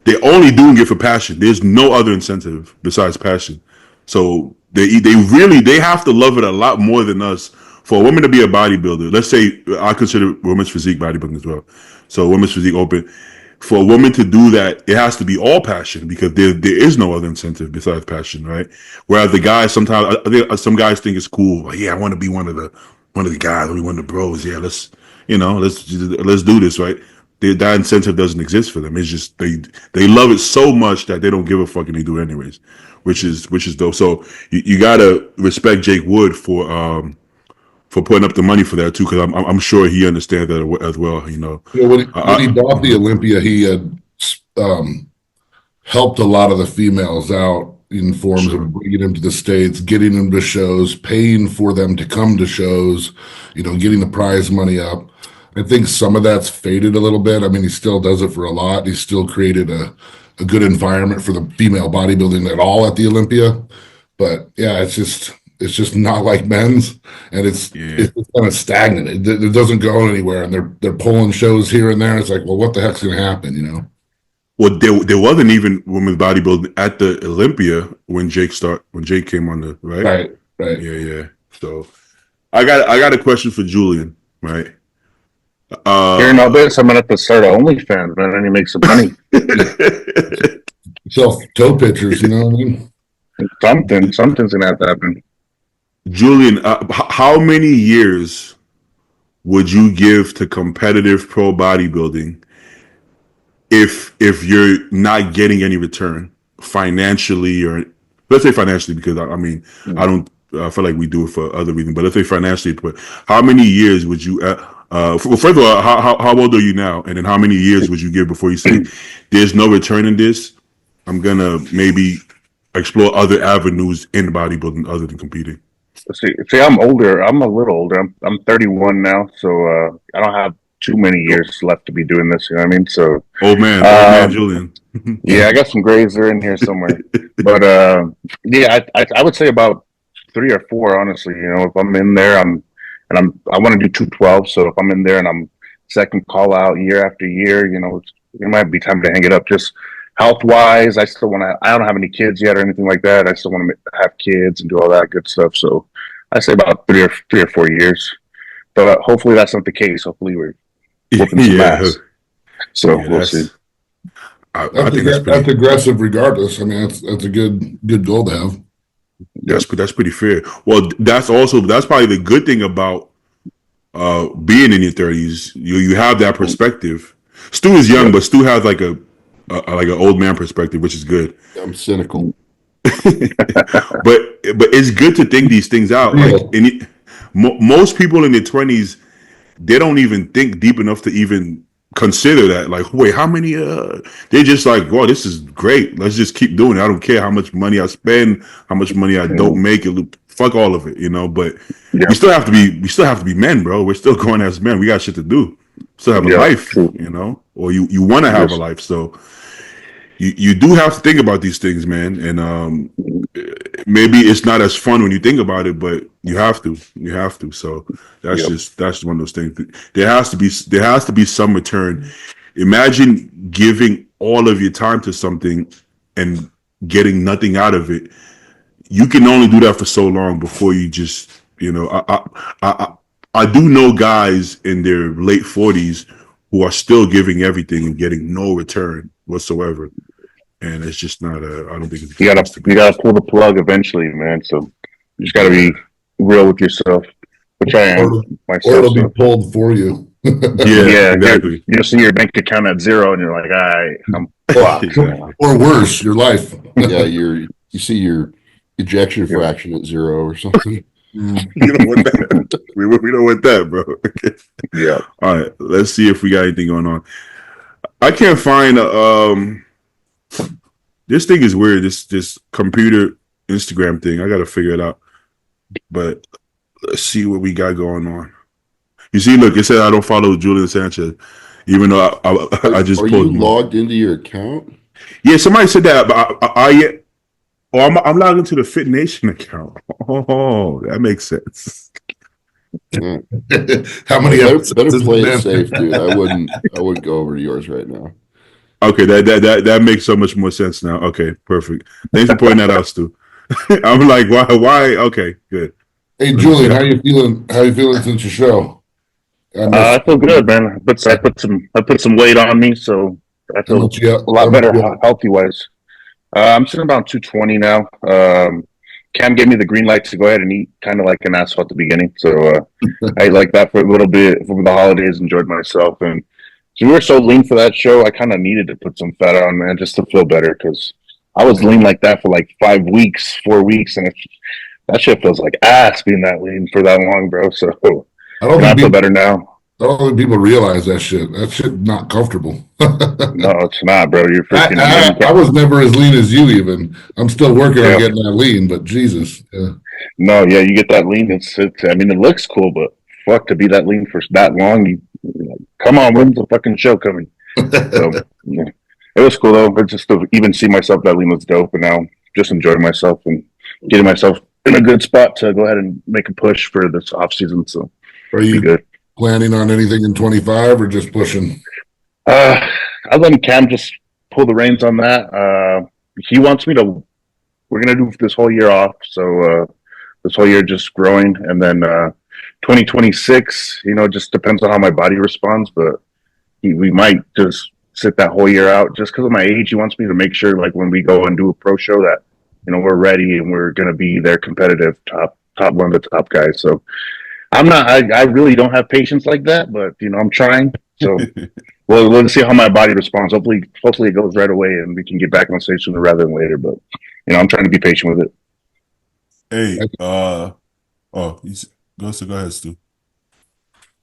they're only doing it for passion. There's no other incentive besides passion. So they have to love it a lot more than us. For a woman to be a bodybuilder, let's say I consider women's physique bodybuilding as well. So women's physique open. For a woman to do that, it has to be all passion, because there is no other incentive besides passion, right? Whereas the guys, sometimes I think some guys think it's cool. Like, yeah, I want to be one of one of the guys, one of the bros. Yeah, let's do this, right? That incentive doesn't exist for them. It's just they love it so much that they don't give a fuck and they do it anyways, which is dope. So you gotta respect Jake Wood for putting up the money for that too, because I'm sure he understands that as well. You know, when he bought the Olympia, he had helped a lot of the females out in forms of bringing them to the States, getting them to shows, paying for them to come to shows, getting the prize money up. I think some of that's faded a little bit. I mean, he still does it for a lot. He still created a good environment for the female bodybuilding at all at the Olympia. But yeah, it's just not like men's, and it's kind of stagnant. It doesn't go anywhere, and they're pulling shows here and there. It's like, well, what the heck's going to happen, Well, there wasn't even women's bodybuilding at the Olympia when Jake came on the right. Yeah. So I got a question for Julian, right? Hearing all this, I'm gonna have to start an OnlyFans, man. I need to make some money. Sell toe pictures, you know what I mean? Something's gonna have to happen. Julian, how many years would you give to competitive pro bodybuilding if you're not getting any return financially, or let's say financially, because I mean, I don't feel like we do it for other reasons, but let's say financially, but how many years would you, first of all, how old are you now? And then how many years would you give before you say, there's no return in this, I'm going to maybe explore other avenues in bodybuilding other than competing? See, I'm older. I'm a little older. I'm 31 now, so I don't have too many years left to be doing this. You know what I mean? So old man Julian. Yeah, I got some grays there in here somewhere, but yeah, I would say about 3 or 4. Honestly, if I'm in there, I want to do 212. So if I'm in there and I'm second call out year after year, it might be time to hang it up. Just health wise, I don't have any kids yet or anything like that. I still want to have kids and do all that good stuff. So I say about 3 or 4 years, but hopefully that's not the case. Hopefully we're whooping some ass. So we'll see. I think that's aggressive regardless. I mean, that's a good goal to have. That's pretty fair. Well, that's probably the good thing about being in your 30s. You have that perspective. Stu is young, but Stu has like an old man perspective, which is good. I'm cynical. but it's good to think these things out. Like most people in their 20s, they don't even think deep enough to even consider that. Like, wait, how many? They're just like, "Wow, this is great. Let's just keep doing it. I don't care how much money I spend, how much money I don't make. Fuck all of it, But we still have to be men, bro. We're still going as men. We got shit to do. Still have a life, or you want to have a life. So you do have to think about these things, man. And maybe it's not as fun when you think about it, but you have to. So that's one of those things. There has to be some return. Imagine giving all of your time to something and getting nothing out of it. You can only do that for so long before you just, I do know guys in their late 40s who are still giving everything and getting no return whatsoever. And it's just not I don't think it's... You gotta pull the plug eventually, man. So you just gotta be real with yourself, which I am myself. Or it'll be pulled for you. Yeah, exactly. You'll see your bank account at 0 and you're like, all right, I'm fucked. Or worse, your life. Yeah, you see your ejection fraction at 0 or something. You don't want that. We don't want that, bro. Yeah. All right, let's see if we got anything going on. I can't find this thing is weird. This computer Instagram thing. I got to figure it out. But let's see what we got going on. You see, look, it said I don't follow Julian Sanchez, even though I just Are you logged into your account? Yeah, somebody said that, but I'm logged into the Fit Nation account. Oh, that makes sense. Yeah. How many better play it safe, dude. I wouldn't go over to yours right now. Okay, that makes so much more sense now. Okay, perfect. Thanks for pointing that out, Stu. I'm like, why? Okay, good. Hey, Julian, how you feeling? How you feeling since your show? I feel good, man. I put some weight on me, so I feel a lot better healthy wise. I'm sitting about 220 now. Cam gave me the green light to go ahead and eat kind of like an asshole at the beginning. So I ate like that for a little bit for the holidays, enjoyed myself. And so we were so lean for that show, I kind of needed to put some fat on, man, just to feel better because I was lean like that for like 5 weeks, 4 weeks. And that shit feels like ass being that lean for that long, bro. So I feel better now. I don't think people realize that shit. That shit not comfortable. No, it's not, bro. You're freaking. I was never as lean as you. Even I'm still working on getting that lean, but Jesus. Yeah. No, yeah, you get that lean. It's. I mean, it looks cool, but fuck to be that lean for that long. Come on, when's the fucking show coming? So yeah, it was cool though. But just to even see myself that lean was dope, and now just enjoying myself and getting myself in a good spot to go ahead and make a push for this off season. So are you good? Planning on anything in 25 or just pushing? I'm letting Cam just pull the reins on that. He wants me to. We're gonna do this whole year off, so this whole year just growing, and then 2026. Just depends on how my body responds, but we might just sit that whole year out just because of my age. He wants me to make sure, like when we go and do a pro show, that we're ready and we're gonna be their competitive top one of the top guys. So. I'm not. I really don't have patience like that, but I'm trying. So we'll see how my body responds. Hopefully it goes right away, and we can get back on stage sooner rather than later. But I'm trying to be patient with it. Hey, go ahead, Stu.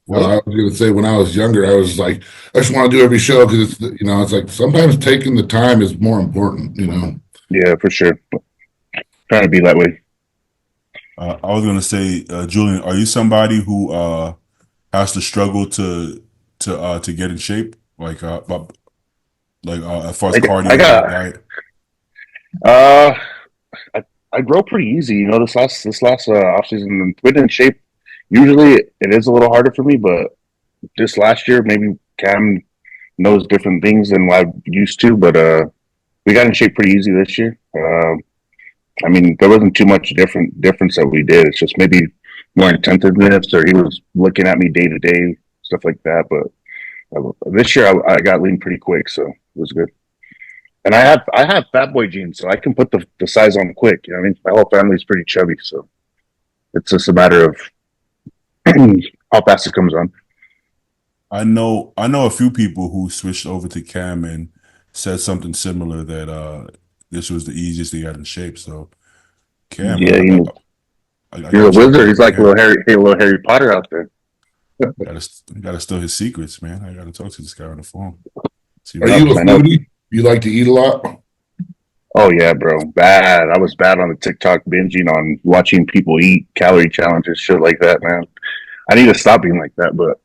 Well, I was going to say when I was younger, I was like, I just want to do every show because it's like sometimes taking the time is more important. Yeah, for sure. Trying to be that way. I was gonna say, Julian, are you somebody who has to struggle to get in shape, as far as cardio diet? I grow pretty easy. This last off season, getting in shape. Usually, it is a little harder for me, but this last year, maybe Cam knows different things than what I'm used to. But we got in shape pretty easy this year. I mean, there wasn't too much difference that we did. It's just maybe more intentiveness, or he was looking at me day to day, stuff like that. But this year I got lean pretty quick, so it was good. And I have fat boy genes, so I can put the size on quick. I mean, my whole family's pretty chubby, so it's just a matter of how fast it comes on. I know a few people who switched over to Cam and said something similar that this was the easiest they got in shape. So, Cam, yeah, you're a wizard. He's like a little Harry Potter out there. Gotta steal his secrets, man. I gotta talk to this guy on the phone. Are you a foodie? You like to eat a lot? Oh yeah, bro. Bad. I was bad on the TikTok binging on watching people eat, calorie challenges, shit like that, man. I need to stop being like that, but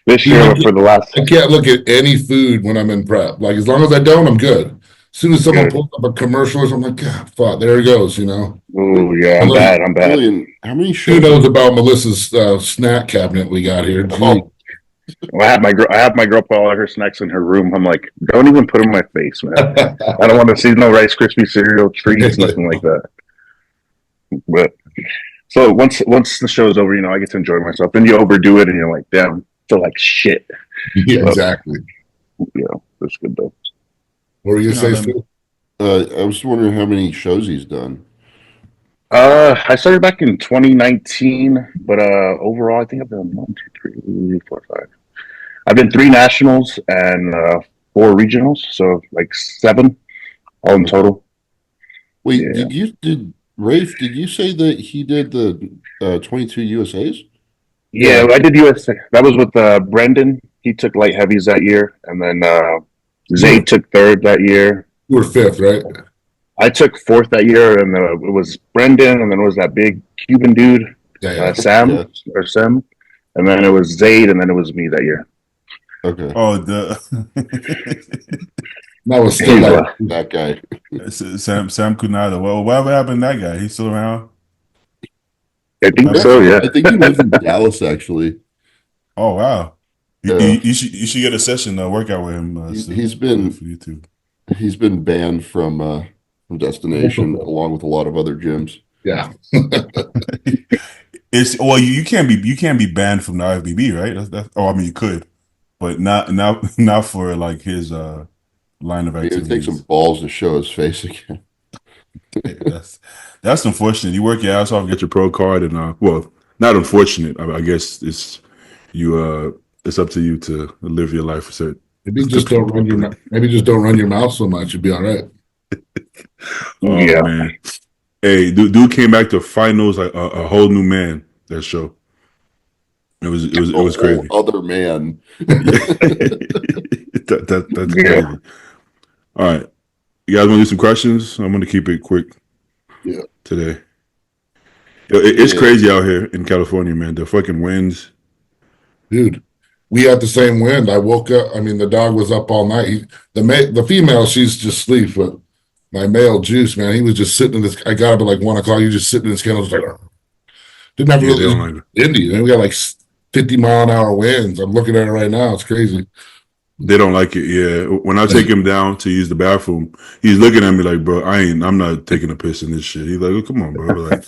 this year for the last. I can't look at any food when I'm in prep. Like as long as I don't, I'm good. As soon as someone pulls up a commercial, I'm like, God, fuck, there it goes, Oh yeah, I'm bad. Julian, how many shows? Who knows about Melissa's snack cabinet we got here? Well, I have my girl put all of her snacks in her room. I'm like, don't even put them in my face, man. I don't want to see no Rice Krispie cereal, treats, nothing like that. But so once the show's over, I get to enjoy myself. Then you overdo it, and you're like, damn, I feel like shit. Yeah, exactly. Yeah, that's good though. What were you saying, Stu? I was wondering how many shows he's done. I started back in 2019, but overall, I think I've done 1, 2, 3, 4, 5. I've done 3 nationals and 4 regionals, so like 7 all in total. Wait, did Rafe? Did you say that he did the 22 USAs? Yeah, I did USA. That was with Brendan. He took light heavies that year, and then Zay took 3rd that year. You were 5th, right? I took 4th that year, and it was Brendan, and then it was that big Cuban dude, Sam, and then it was Zayd, and then it was me that year. Okay. Oh, that was still that guy. Sam Kunada. Well, whatever happened to that guy? He's still around? I think so, yeah. I think he lives in Dallas, actually. Oh, wow. You should get a session workout with him. He's been banned from Destination along with a lot of other gyms. Yeah. You can't be banned from the Ifbb, right? I mean you could, but not for like his line of activities. It takes some balls to show his face again. That's unfortunate. You work your ass off, get your pro card, and well, not unfortunate. I guess it's up to you to live your life. So Maybe just don't run your mouth so much. You'll be all right. oh Yeah. man, hey, dude came back to finals like a whole new man. That show. It was crazy. Other man. That's crazy. All right, you guys want to do some questions? I'm going to keep it quick. Yeah. Today. It's crazy out here in California, man. The fucking winds. Dude, we had the same wind. I woke up. I mean, the dog was up all night. The female, she's just asleep, but my male Juice, man, he was just sitting in this. I got up at like 1 o'clock. He was just sitting in his kennel, like, didn't have really windy. And we got like 50-mile-an-hour winds. I'm looking at it right now. It's crazy. They don't like it. Yeah. When I take him down to use the bathroom, he's looking at me like, bro, I'm not taking a piss in this shit. He's like, oh, come on, bro. Like,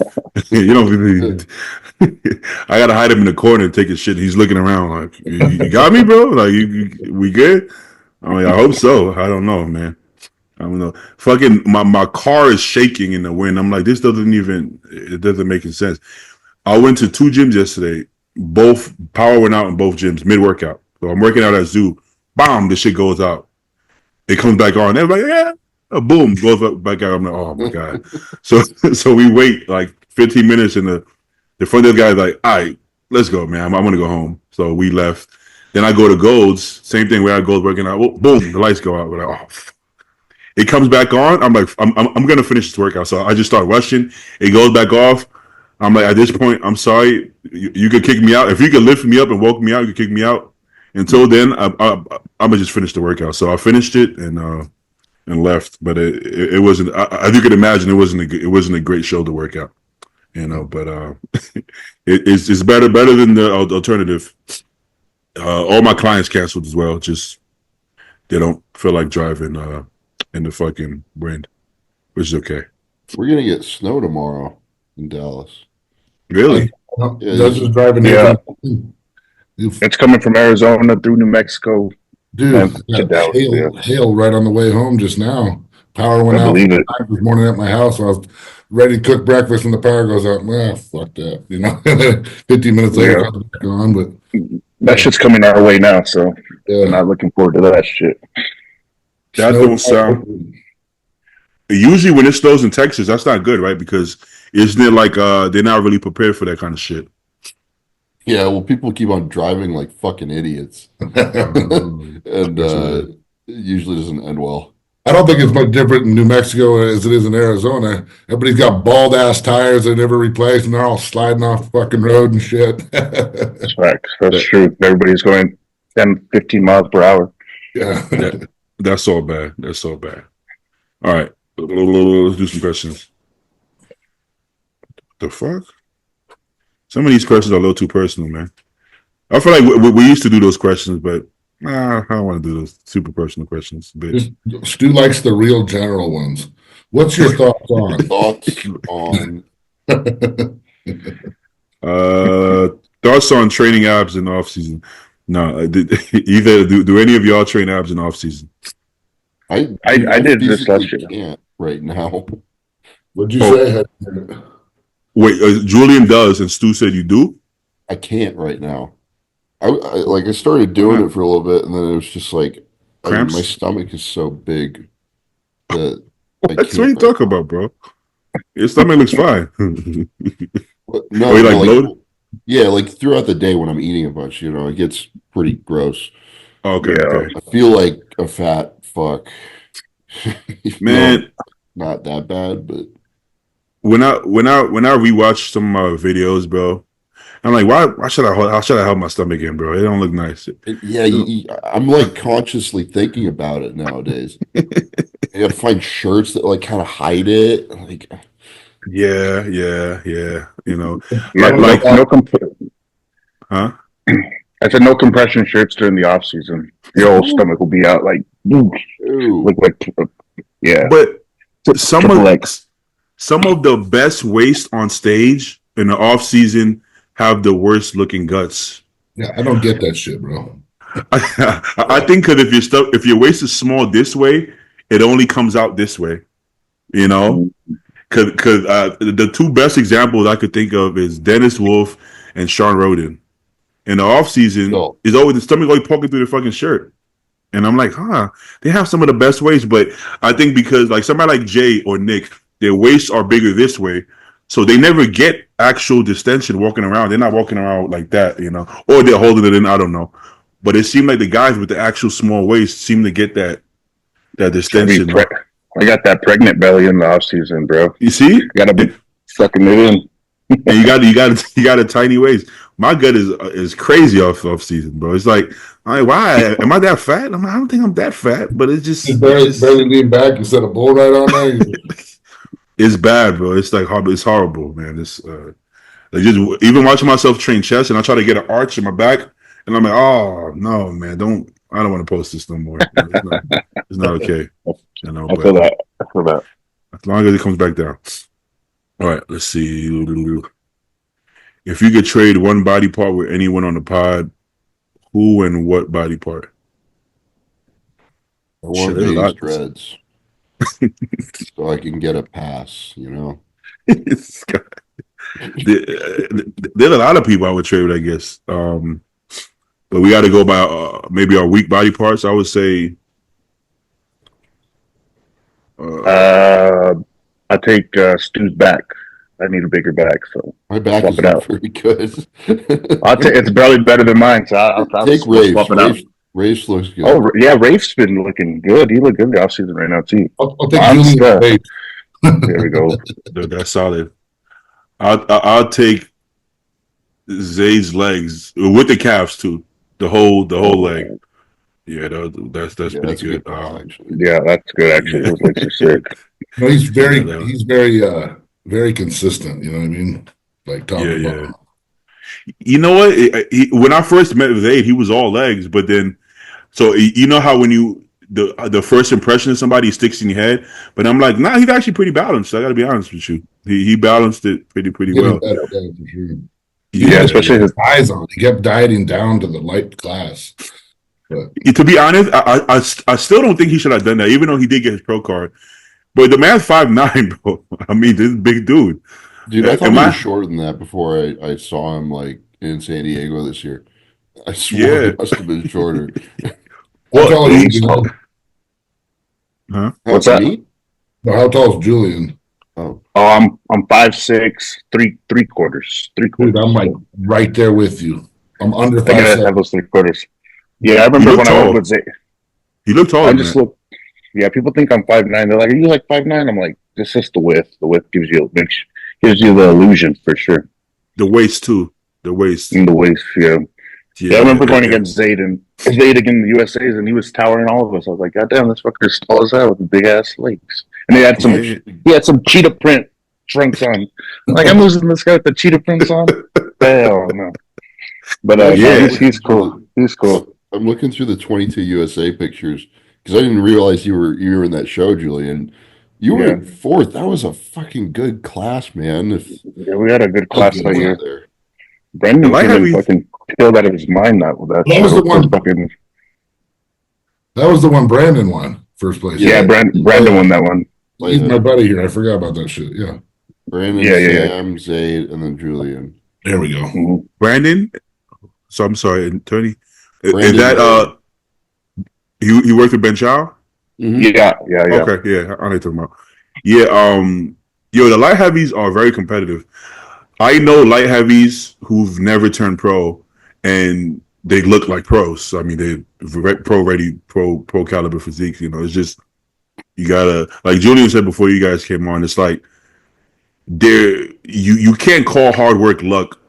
you don't really, I got to hide him in the corner and take his shit. He's looking around like, you got me, bro? Like, we good? I'm like, I hope so. I don't know, man. I don't know. Fucking, my car is shaking in the wind. I'm like, it doesn't make any sense. I went to 2 gyms yesterday. Both power went out in both gyms mid-workout. So I'm working out at Zoo. Bomb, the shit goes out. It comes back on. Everybody, yeah. Boom, goes back out. I'm like, oh my God. So we wait like 15 minutes and the front desk guy's like, all right, let's go, man. I'm gonna go home. So we left. Then I go to Gold's, same thing where I go working out. Boom, the lights go out. We're like, oh. It comes back on. I'm like, I'm gonna finish this workout. So I just start rushing. It goes back off. I'm like, at this point, I'm sorry. You could kick me out. If you could lift me up and walk me out, you could kick me out. Until then, I'm gonna just finish the workout. So I finished it and left. But it wasn't. As you can imagine, it wasn't a great show to work out. You know, but it's better than the alternative. All my clients canceled as well. Just they don't feel like driving in the fucking wind, which is okay. We're gonna get snow tomorrow in Dallas. Really? That's just driving. Yeah. It's coming from Arizona through New Mexico. Dude, hail right on the way home just now. Power went out this morning at my house. I was ready to cook breakfast and the power goes out. Well, fuck that. You know, 15 minutes later, it's back on. But that shit's coming our way now, so I'm not looking forward to that shit. That don't sound. Usually when it snows in Texas, that's not good, right? Because isn't it like they're not really prepared for that kind of shit? Yeah, well, people keep on driving like fucking idiots, and it usually doesn't end well. I don't think it's much different in New Mexico as it is in Arizona. Everybody's got bald ass tires they never replaced, and they're all sliding off the fucking road and shit. That's right. That's true. Everybody's going 10, 15 miles per hour. Yeah, that's all bad. That's all bad. All right, let's do some questions. The fuck? Some of these questions are a little too personal, man. I feel like we used to do those questions, but I don't want to do those super personal questions. Bitch. Stu likes the real general ones. What's your thoughts on? Thoughts on training abs in off season? No, either do any of y'all train abs in off season? I did this last year. Can't right now. What'd you say? Wait, Julian does, and Stu said you do? I can't right now. I started doing it for a little bit, and then it was just like my stomach is so big that that's what you talk about, bro. Your stomach looks fine. No, loaded? Yeah, like throughout the day when I'm eating a bunch, it gets pretty gross. Okay, okay. I feel like a fat fuck. Man, not that bad, but when I rewatch some of my videos, bro, I'm like, why should I hold my stomach in, bro? It don't look nice. I'm like consciously thinking about it nowadays. You have to find shirts that like kind of hide it. Like, yeah. Huh? I said no compression shirts during the off season. Your whole stomach will be out like, look like, yeah. But some of the best waist on stage in the off season have the worst looking guts. Yeah, I don't get that shit, bro. I think because if your waist is small this way, it only comes out this way, Because the two best examples I could think of is Dennis Wolf and Sean Roden. In the off season, is always the stomach always poking through the fucking shirt. And I'm like, they have some of the best waist, but I think because like somebody like Jay or Nick, their waists are bigger this way, so they never get actual distension walking around. They're not walking around like that, or they're holding it in. I don't know, but it seemed like the guys with the actual small waist seem to get that distension. I got that pregnant belly in the off season, bro. You see, gotta be sucking it in. And you got a tiny waist. My gut is crazy off season, bro. It's like, why am I that fat? I don't think I'm that fat, but it's just You barely lean back. You set a bull right on there. It's bad, bro. It's like it's horrible, man. It's like just even watching myself train chest, and I try to get an arch in my back, and I'm like, oh no, man, I don't want to post this no more. It's not okay. I feel that. As long as it comes back down. All right, let's see. If you could trade one body part with anyone on the pod, who and what body part? I want these dreads so I can get a pass, There's a lot of people I would trade with, I guess. But we got to go by maybe our weak body parts. I would say. I take Stu's back. I need a bigger back, so my back is not very good. It's barely better than mine, so I'll take Rafe. Rafe looks good. Oh yeah, Rafe's been looking good. He looked good in the offseason right now too. I'll take Julian. There we go. That's solid. I'll take Zay's legs with the calves too. The whole leg. Yeah, that's pretty good. Yeah, that's good actually. Those legs are sick. No, he's very consistent. You know what I mean? Like top to bottom. You know what? When I first met Zayd, he was all legs, but then, so you know how when the first impression of somebody sticks in your head, but I'm like, nah, he's actually pretty balanced. I got to be honest with you. He balanced it pretty well. Better, for sure. Yeah, especially his eyes on. He kept dieting down to the light class. But to be honest, I still don't think he should have done that, even though he did get his pro card. But the man's 5'9", bro. I mean, this is a big dude. Dude, I thought he was shorter than that before I saw him like in San Diego this year. I swear he must have been shorter. How tall is he? Huh? What's that? No, how tall is Julian? Oh, I'm 5'6", three quarters. Dude, I'm like right there with you. I'm under 5'7". I gotta have those 3/4. Yeah, I remember when I went with Zay. He looked tall. I just look. Yeah, people think I'm 5'9". They're like, "Are you like 5'9"? I'm like, "This is the width. The width gives you the illusion for sure." The waist too. The waist. And the waist, yeah. I remember going against Zayd against the USA's, and he was towering all of us. I was like, "God damn, this fucker is tall as hell with big ass legs." And he had some cheetah print trunks on. Like, I'm losing this guy with the cheetah prints on. Hell no. But he's cool. He's cool. I'm looking through the 22 USA pictures because I didn't realize you were in that show, Julian. You were in fourth. That was a fucking good class, man. Yeah, we had a good class that year. There. Brendan fucking killed out of his mind that was the one. That was the one Brandon won first place. Yeah, Brandon won that one. He's my buddy here. I forgot about that shit. Yeah. Brandon, Sam, Zayd, and then Julian. There we go. Mm-hmm. Brandon. So I'm sorry, Tony. Is that he worked with Ben Chow? Mm-hmm. Yeah. Okay, yeah, I know what you're talking about. Yeah, the light heavies are very competitive. I know light heavies who've never turned pro, and they look like pros. I mean, they're pro caliber physiques. It's just you gotta, like Julian said before you guys came on. It's like you can't call hard work luck.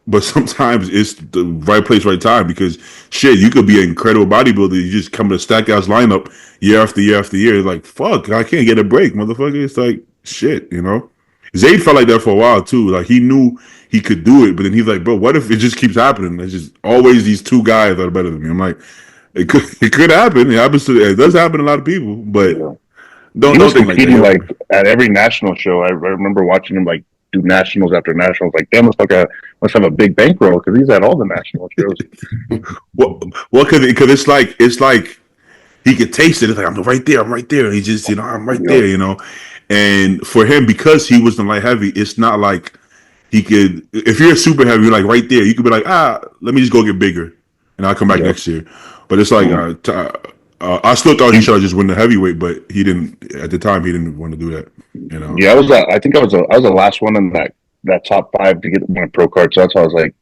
But sometimes it's the right place, right time, because shit, you could be an incredible bodybuilder. You just come to a stack ass lineup year after year after year. It's like, fuck, I can't get a break, motherfucker. It's like, shit, Zayd felt like that for a while too. Like he knew he could do it, but then he's like, bro, what if it just keeps happening? It's just always these two guys that are better than me. I'm like, it could happen. It does happen to a lot of people, but don't think like at every national show. I remember watching him like do nationals after nationals. Like, damn, must have a big bankroll because he's at all the national shows. well, because it's like he could taste it. It's like I'm right there. And he just, I'm right there. And for him, because he was in light heavy, it's not like he could. If you're a super heavy, you're like right there. You could be like, let me just go get bigger, and I'll come back next year. But it's like, I still thought he should have just win the heavyweight, but he didn't. At the time, he didn't want to do that. You know. Yeah, I think I was the last one in that top 5 to get my pro card. So that's why I was like,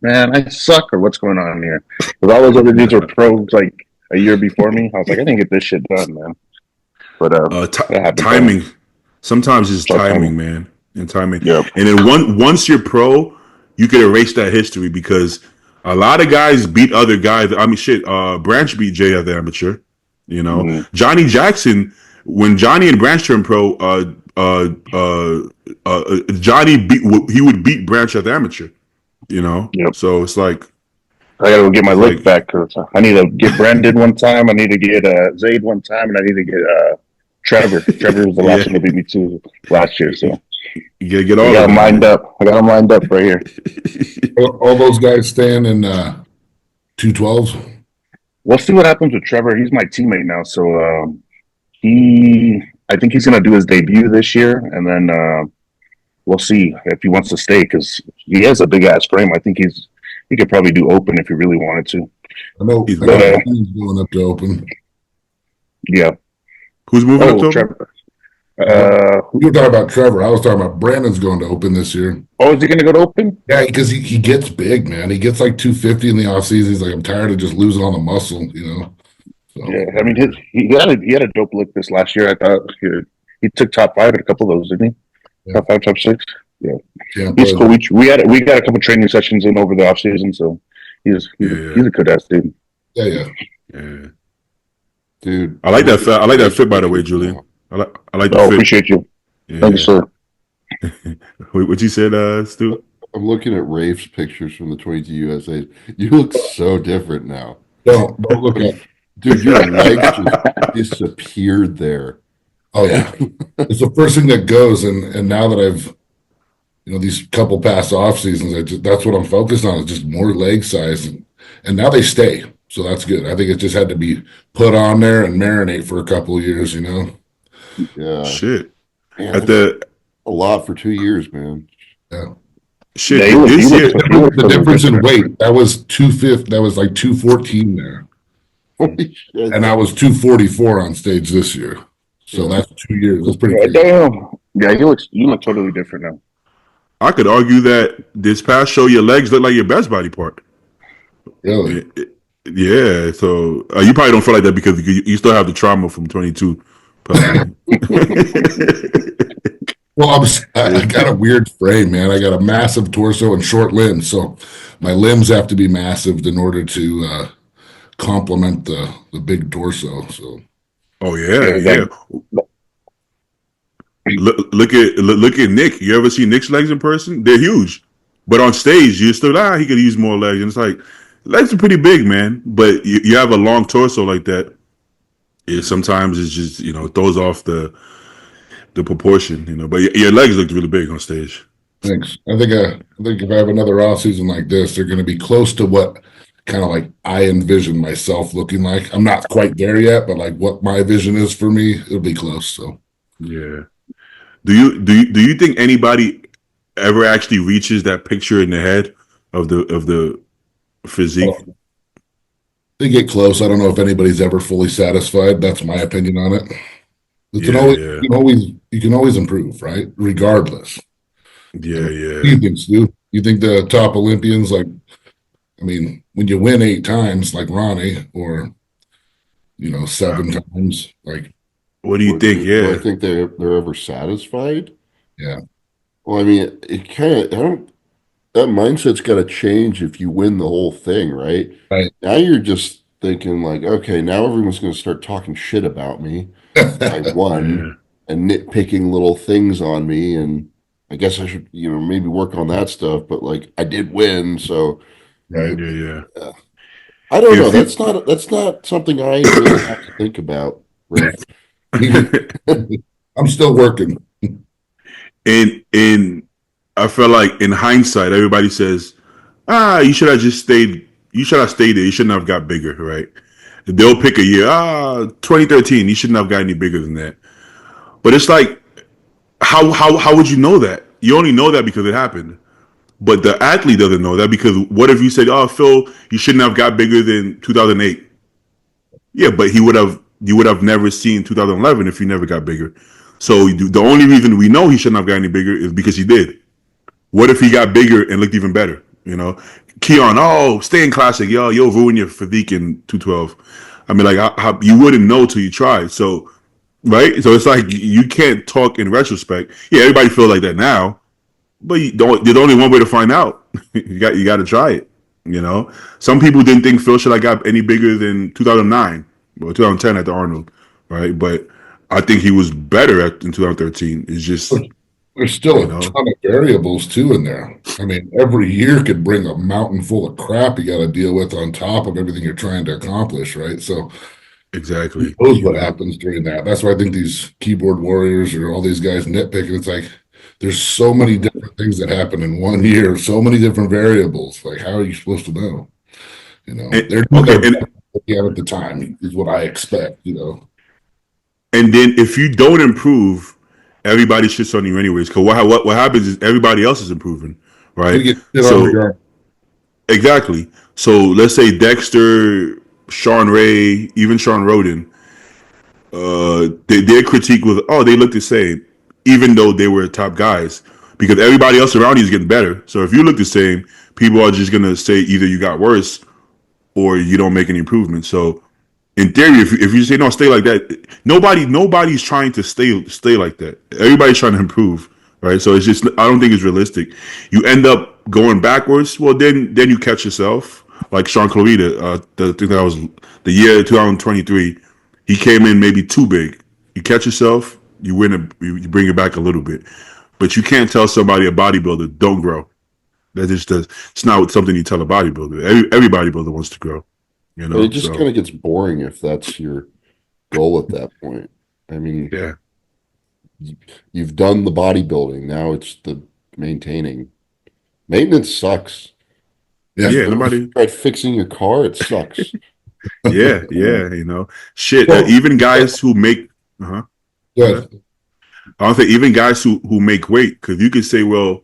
man, I suck, or what's going on here? Because all those other dudes were pros like a year before me. I was like, I didn't get this shit done, man. But timing. Sometimes it's timing, man, and timing. Yep. And then once you're pro, you can erase that history because a lot of guys beat other guys. I mean, shit. Branch beat Jay at the amateur. You know, Johnny Jackson. When Johnny and Branch turned pro, Johnny would beat Branch at the amateur. You know, so it's like I gotta go get my lick back because I need to get Brandon one time. I need to get Zayd one time, and I need to get Trevor. Trevor was the last one to beat me too last year. So you gotta get all. I got them lined up. I got them lined up right here. All those guys staying in 212s. We'll see what happens with Trevor. He's my teammate now, so I think he's gonna do his debut this year, and then we'll see if he wants to stay because he has a big ass frame. I think he could probably do open if he really wanted to. I know he's going up to open. Yeah. Who's moving up to Trevor? You were talking about Trevor. I was talking about Brandon's going to open this year. Oh, is he going to go to open? Yeah, because he gets big, man. He gets like 250 in the offseason. He's like, I'm tired of just losing all the muscle, you know. So, yeah, I mean, he had a dope look this last year. I thought he took top 5 at a couple of those, didn't he? Yeah. Top 5, top 6. Yeah, he's cool. We got a couple training sessions in over the off season, so he's a good ass dude. Yeah. Dude, I like that fit. I like that fit, by the way, Julian. I like the fit. Appreciate you. Yeah. Thank you, sir. What you said, Stu? I'm looking at Rafe's pictures from the 22 USA. You look so different now. Don't look at dude. Your legs just disappeared there. Oh yeah, it's the first thing that goes, and now that I've, these couple past off seasons, that's what I'm focused on is just more leg size, and now they stay, so that's good. I think it just had to be put on there and marinate for a couple of years, Yeah. Shit. Man, a lot for 2 years, man. Yeah. Shit. Yeah, the difference in weight, that was 250. That was like 214 there, and I was 244 on stage this year. So that's 2 years. That's pretty good. Damn. Yeah, you look totally different now. I could argue that this past show, your legs look like your best body part. Really? Yeah. So you probably don't feel like that because you still have the trauma from 22. Well, I got a weird frame, man. I got a massive torso and short limbs, so my limbs have to be massive in order to complement the big torso. So. Oh yeah. Look at Nick. You ever see Nick's legs in person? They're huge, but on stage you still he could use more legs. And it's like legs are pretty big, man. But you have a long torso like that. Sometimes it's just throws off the proportion. But your legs looked really big on stage. Thanks. I think if I have another off season like this, they're going to be close to what kind of like I envision myself looking like. I'm not quite there yet, but like what my vision is for me, it'll be close. So yeah. Do you think anybody ever actually reaches that picture in the head of the physique? They get close. I don't know if anybody's ever fully satisfied. That's my opinion on it. You can always improve, right? Regardless. Yeah. What do you think, Stu? You think the top Olympians, when you win 8 times, like Ronnie, or 7 times, like. What do you think? Do I think they're ever satisfied? Yeah. Well, I mean, that mindset's got to change if you win the whole thing, right? Right. Now you're just thinking like, okay, now everyone's going to start talking shit about me. I won and nitpicking little things on me, and I guess I should, maybe work on that stuff. But like, I did win, so right. Yeah. I don't know. That's not something I really have to think about. Right? I'm still working. I feel like in hindsight, everybody says, you should have just stayed. You should have stayed there. You shouldn't have got bigger, right? They'll pick a year. 2013. You shouldn't have got any bigger than that. But it's like how would you know that? You only know that because it happened. But the athlete doesn't know that, because what if you said, "Oh, Phil, you shouldn't have got bigger than 2008"? Yeah, but you would have never seen 2011 if he never got bigger. So the only reason we know he shouldn't have got any bigger is because he did. What if he got bigger and looked even better? You know, Keon, oh, stay in classic, yo, you'll ruin your physique in 212. I mean, like, you wouldn't know till you tried. So, right? So it's like you can't talk in retrospect. Yeah, everybody feels like that now, but there's only one way to find out. You got to try it. You know, some people didn't think Phil should have got any bigger than 2009 or 2010 at the Arnold, right? But I think he was better in 2013. It's just, There's still you a know, ton of variables too in there. I mean, every year could bring a mountain full of crap you got to deal with on top of everything you're trying to accomplish, right? So exactly. who knows what happens during that? That's why I think these keyboard warriors or all these guys nitpicking. It's like there's so many different things that happen in one year, so many different variables. Like, how are you supposed to know? You know, they're doing Okay, their best at the time is what I expect. You know, and then if you don't improve, everybody shits on you anyways. Because what happens is everybody else is improving, you right? get shit on So regard. exactly. So let's say Dexter, Sean Ray, even Sean Roden, their critique was, oh, they look the same, even though they were top guys, because everybody else around you is getting better. So if you look the same, people are just gonna say either you got worse or you don't make any improvements. So in theory, if you say no, stay like that, nobody's trying to stay like that. Everybody's trying to improve, right? So it's just, I don't think it's realistic. You end up going backwards. Well, then you catch yourself, like Sean Clarita. I think that was the year 2023. He came in maybe too big. You catch yourself, you you bring it back a little bit, but you can't tell somebody, a bodybuilder, don't grow. That just does. It's not something you tell a bodybuilder. Every bodybuilder wants to grow. You But it know, just kind so of gets boring if that's your goal at that point. I mean, yeah. you've done the bodybuilding. Now it's the maintaining. Maintenance sucks. Yeah. Yeah, If nobody. you tried fixing your car, it sucks. Yeah, yeah, you know, shit. Well, Even guys who make, uh-huh. Go ahead. good. I don't think even guys who make weight, because you could say, well,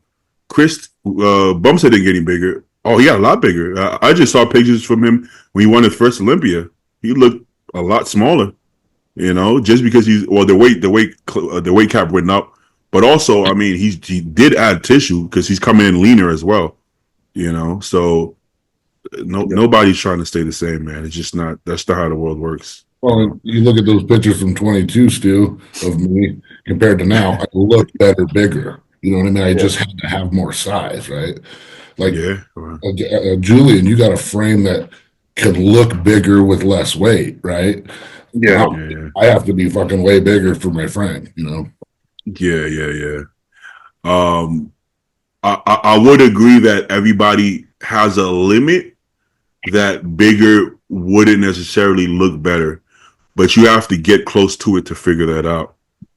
Chris Bumstead didn't get any bigger. Oh, he got a lot bigger. I just saw pictures from him when he won his first Olympia. He looked a lot smaller. You know, just because the weight cap went up, but also, I mean, he did add tissue because he's coming in leaner as well. You know, so nobody's trying to stay the same, man. It's just not. That's not how the world works. Well, you look at those pictures from 22, Stu, of me compared to now, I look better, bigger. You know what I mean? I just had to have more size, right? Like Yeah. Julian, you got a frame that can look bigger with less weight, right? Yeah. Yeah. I have to be fucking way bigger for my frame, you know? Yeah. Yeah. Yeah. Um, I would agree that everybody has a limit, that bigger wouldn't necessarily look better, but you have to get close to it to figure that out.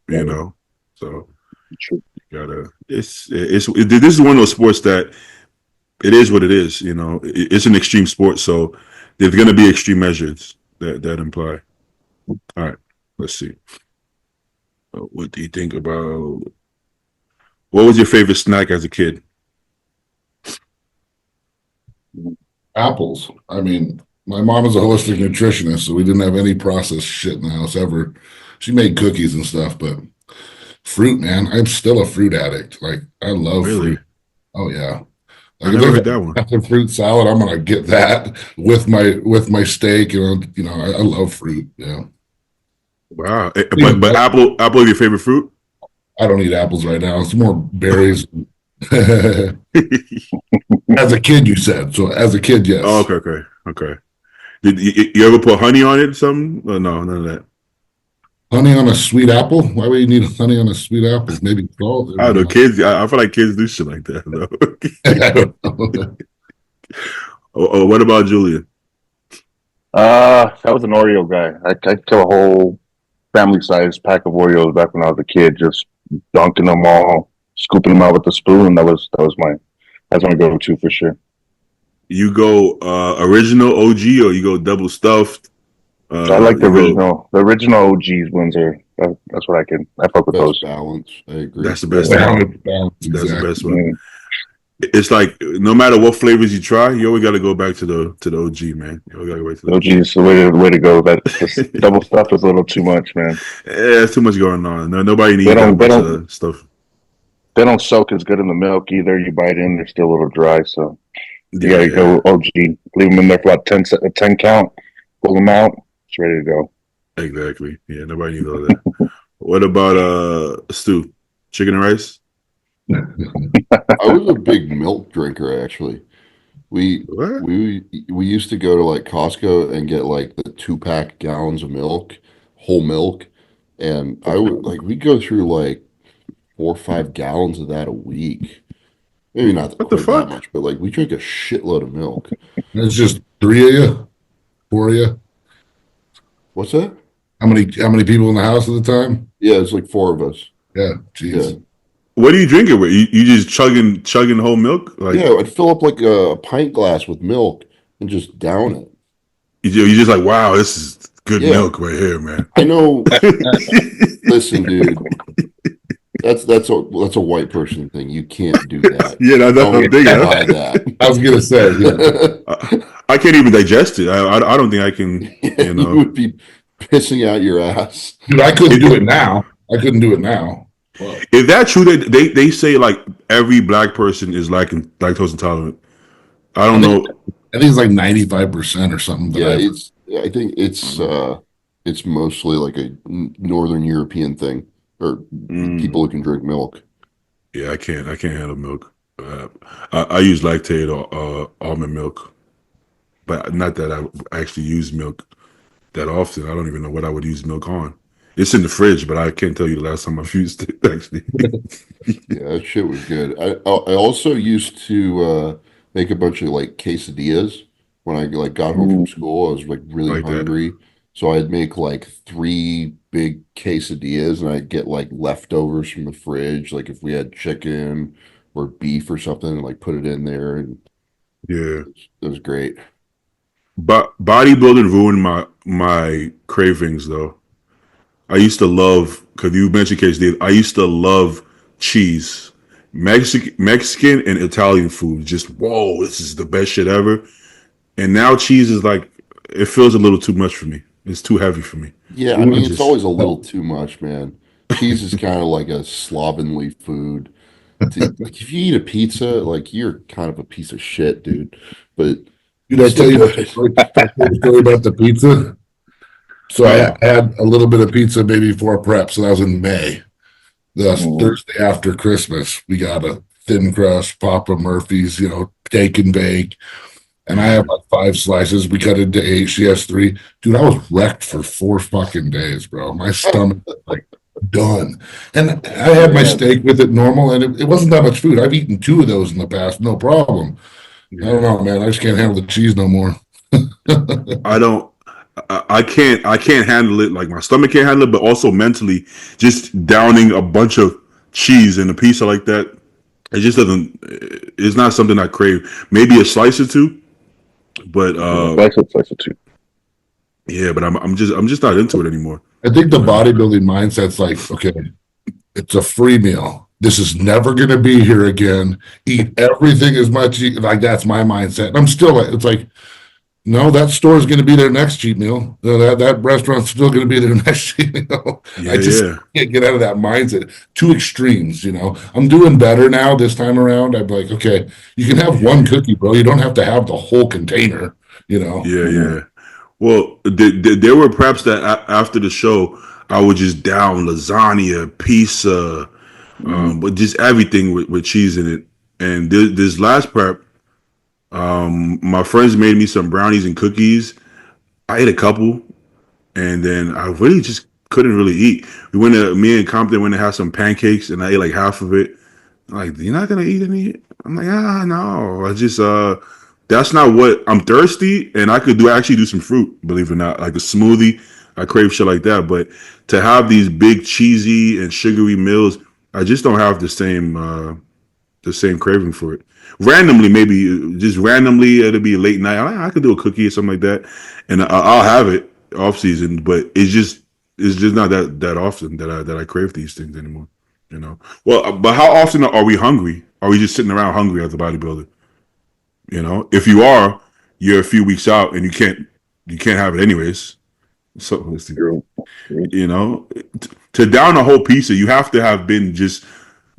You know, so True. you gotta. This is one of those sports that it is what it is. You know, it's an extreme sport, so there's gonna be extreme measures that imply. All right, let's see. What do you think about? What was your favorite snack as a kid? Apples. I mean, my mom is a holistic nutritionist, so we didn't have any processed shit in the house ever. She made cookies and stuff, but fruit, man, I'm still a fruit addict. Like, I love Really? fruit. Oh, yeah. I Like if never there's heard that one. a fruit salad, I'm gonna get that with my steak. I love fruit. Yeah, Wow. even But apple is your favorite fruit? I don't eat apples right now. It's more berries. As a kid, you said so. As a kid, Oh, yes. okay. Did you ever put honey on it? Or something? Oh, no, none of that. Honey on a sweet apple? Why would you need honey on a sweet apple? Maybe salt. I don't know. Kids, I feel like kids do shit like that, though. I don't know. What about Julia? I was an Oreo guy. I'd kill a whole family size pack of Oreos back when I was a kid, just dunking them all, scooping them out with a spoon. That's my go-to for sure. You go original OG or you go double stuffed? I like the You go original. The original OGs ones are That's what I fuck with Best those. balance. I agree. That's the best Yeah. thing. Balance, That's the exactly. best one. Mm. It's like no matter what flavors you try, you always got to go back to the OG, man. You always got to go back to the Oh, OG. geez, the way to go. That this double stuff is a little too much, man. Yeah, there's too much going on. No, nobody They needs that don't they much don't stuff. they don't soak as good in the milk either. You bite in, they're still a little dry. So you Yeah, gotta yeah, go OG. Leave them in there for about 10 count. Pull them out. It's ready to go. exactly. Yeah, nobody needs all that. What about stew? Chicken and rice? I was a big milk drinker actually. We What? we used to go to like Costco and get like the 2-pack gallons of milk, whole milk, and I would like we'd go through like 4 or 5 gallons of that a week. Maybe not What the quite that fuck? much, but like we drink a shitload of milk. It's just 3 of you, 4 of you. What's that? How many people in the house at the time? Yeah, it's like 4 of us. Yeah, Yeah. jeez. What do you drink it with? You just chugging whole milk? Like Yeah, I'd fill up like a pint glass with milk and just down it. you just like, wow, this is good Yeah. milk right here, man. I know. Listen, dude, that's a white person thing. You can't do that. Yeah, that's what I'm Don't thinking. try that. I was gonna say, yeah. I can't even digest it. I don't think I can. You You know, would be pissing out your ass. Dude, I couldn't do it now. I couldn't do it now. Well, is that true? That they say like every black person is lactose intolerant. I don't know. I think it's like 95% or something. Yeah, I think it's mostly like a Northern European thing, or people who can drink milk. Yeah, I can't handle milk. I use lactate or almond milk, but not that I actually use milk that often. I don't even know what I would use milk on. It's in the fridge, but I can't tell you the last time I've used it. Actually, Yeah, that shit was good. I also used to make a bunch of like quesadillas when I like got home from school. I was like really Like that. hungry, so I'd make like 3 big quesadillas, and I'd get like leftovers from the fridge, like if we had chicken or beef or something, and like put it in there, and yeah. it was great. But bodybuilding ruined my cravings though. I used to love, because you mentioned quesadilla. I used to love cheese, Mexican and Italian food. Just whoa, this is the best shit ever. And now cheese is like, it feels a little too much for me. It's too heavy for me. Yeah, I mean, it's Just- always a little too much, man. Cheese is kind of like a slovenly food. Like if you eat a pizza, like you're kind of a piece of shit, dude. But Did I tell you the story about the pizza? So I had a little bit of pizza maybe before prep. So that was in May. The Thursday after Christmas, we got a thin crust, Papa Murphy's, take and bake. And I have like 5 slices. We cut it into 8. She has 3. Dude, I was wrecked for 4 fucking days, bro. My stomach was like done. And I had my steak with it normal, and it wasn't that much food. I've eaten 2 of those in the past, no problem. I don't know, man. I just can't handle the cheese no more. I don't. I can't handle it. Like my stomach can't handle it, but also mentally, just downing a bunch of cheese in a pizza like that, it just doesn't. It's not something I crave. Maybe a slice or 2, but Slice it too. yeah. But I'm just not into it anymore. I think the bodybuilding mindset's like, okay, it's a free meal. This is never going to be here again. Eat everything as much. Like that's my mindset. And I'm still, it's like, no, that store is going to be their next cheat meal. That restaurant's still going to be their next cheat meal. Yeah, I just can't get out of that mindset. 2 extremes, I'm doing better now this time around. I'm like, okay, you can have 1 cookie, bro. You don't have to have the whole container, Yeah. Well, there were preps that after the show, I would just down lasagna, pizza, but just everything with cheese in it. And this last prep, my friends made me some brownies and cookies. I ate a couple, and then I really just couldn't really eat. Me and Compton went to have some pancakes, and I ate like half of it. Like, you're not gonna eat any? I'm like, no. I just that's not what I'm thirsty, and I could actually do some fruit, believe it or not, like a smoothie. I crave shit like that, but to have these big cheesy and sugary meals, I just don't have the same craving for it. Randomly, maybe just randomly, it'll be a late night. I could do a cookie or something like that, and I'll have it off season. But it's just not that often that I crave these things anymore. You know. Well, but how often are we hungry? Are we just sitting around hungry as a bodybuilder? You know, if you are, you're a few weeks out and you can't have it anyways. So listen, True. you know, to down a whole pizza, you have to have been just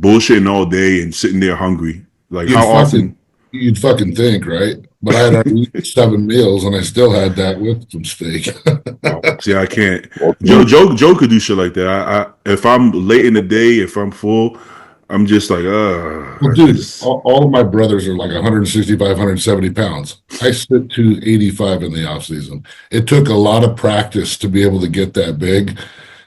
bullshitting all day and sitting there hungry. Like You'd how fucking often? you'd fucking think, right? But I had already eaten 7 meals and I still had that with some steak. Oh, see, I can't. Well, Joe could do shit like that. If I'm late in the day, if I'm full, I'm just like, Well, I dude, just all of my brothers are like 165, 170 pounds. I sit to 85 in the off season. It took a lot of practice to be able to get that big.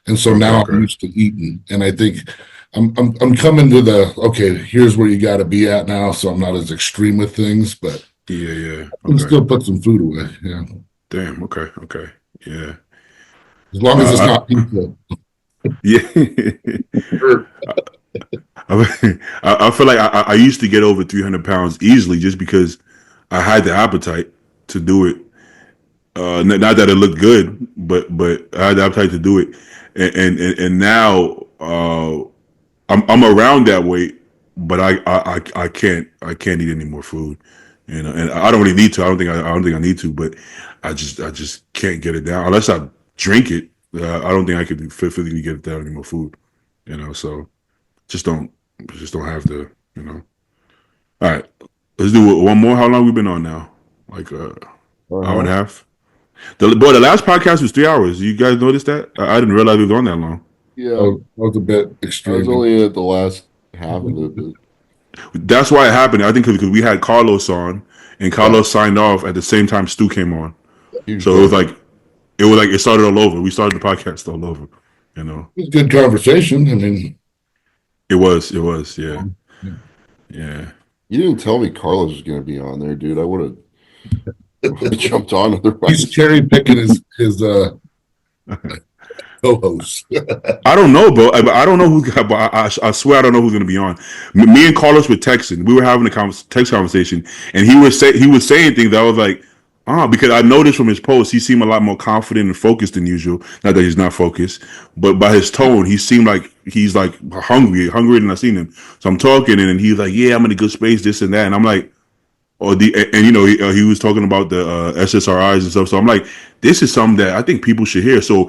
And so okay, now I'm okay, used to eating. And I think I'm coming to the, okay, here's where you got to be at now. So I'm not as extreme with things, but yeah, I can okay, still put some food away. Yeah. damn, okay, yeah, As long as it's uh, not pizza. yeah. I feel like I used to get over 300 pounds easily just because I had the appetite to do it. Not that it looked good, but I had the appetite to do it, and now I'm around that weight, but I can't eat any more food, you know, and I don't really need to. I don't think I need to, but I just can't get it down unless I drink it. I don't think I could physically get it down any more food, you know. So just don't just don't have to, you know. All right, let's do one more. How long we been on now? Like hour and a half. The last podcast was 3 hours. You guys noticed that? I didn't realize it was on that long. Yeah, That was a bit I was extreme. only at the last half of it. But That's why it happened. I think because we had Carlos on, and Carlos signed off at the same time Stu came on. huge So difference. it was like it started all over. We started the podcast all over. You know, It was a good conversation. I mean, it was, yeah, yeah. You didn't tell me Carlos was going to be on there, dude. I would have jumped on he's otherwise. cherry picking his co-host. I don't know, bro. I don't know who. But I swear I don't know who's gonna be on. Me and Carlos were texting. We were having a text conversation, and he was saying things that I was like, because I noticed from his post he seemed a lot more confident and focused than usual. Not that he's not focused, but by his tone, he seemed like he's like hungrier than I seen him. So I'm talking, and he's like, "Yeah, I'm in a good space, this and that," and I'm like. And you know he was talking about the SSRIs and stuff. So I'm like, this is something that I think people should hear. So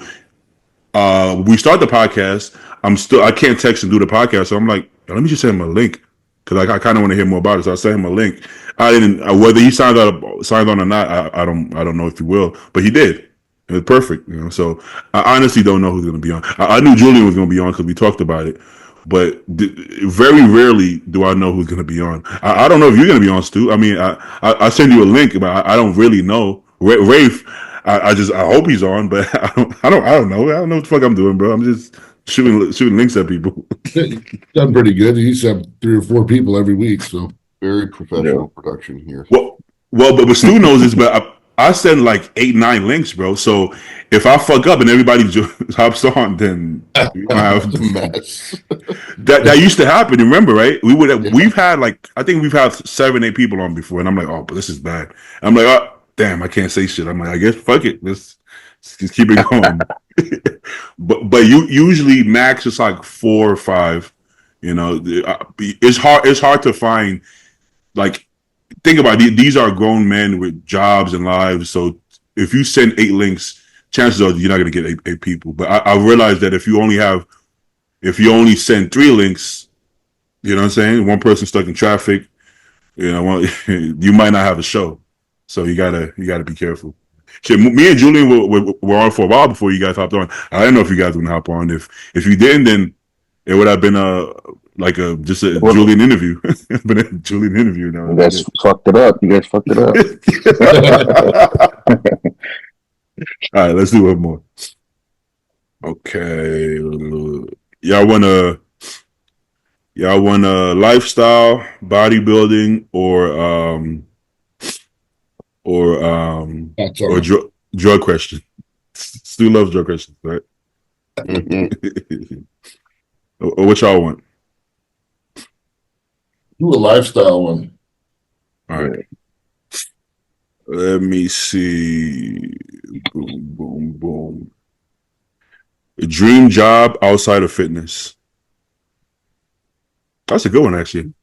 we start the podcast. I can't text and do the podcast, so I'm like, let me just send him a link because I kind of want to hear more about it. So I sent him a link. I didn't whether he signed on or not. I don't know if he will, but he did. It was perfect, you know. So I honestly don't know who's going to be on. I knew Julian was going to be on because we talked about it, but very rarely do I know who's going to be on. I don't know if you're going to be on, Stu. I mean, I send you a link, but I don't really know. Rafe, I hope he's on, but I don't know. I don't know what the fuck I'm doing, bro. I'm just shooting links at people. Done pretty good. He used to have 3 or 4 people every week. So Very professional production here. But Stu knows this, but I send like 8, 9 links, bro. So if I fuck up and everybody hops on, then we might have It's a mess. that used to happen. Remember, right? Yeah. We've had like I think we've had 7, 8 people on before, and I'm like, oh, but this is bad. I'm like, oh, damn, I can't say shit. I'm like, I guess fuck it. Let's just keep it going. but you usually max is like 4 or 5. You know, it's hard to find like think about it, these are grown men with jobs and lives. So if you send 8 links, chances are you're not going to get 8 people. But I realized that if you only send 3 links, you know what I'm saying? One person stuck in traffic, you know, you might not have a show. So you gotta be careful. Shit, me and Julian were on for a while before you guys hopped on. I don't know if you guys were gonna hop on. If you didn't, then it would have been just a Julian interview. But a Julian interview now. You guys fucked it up. All right, let's do one more. Okay, y'all want a lifestyle, bodybuilding, that's or all. drug question? Stu loves drug questions, right? Or what y'all want? Do a lifestyle one. All right. Let me see. Boom, boom, boom. Dream job outside of fitness. That's a good one, actually.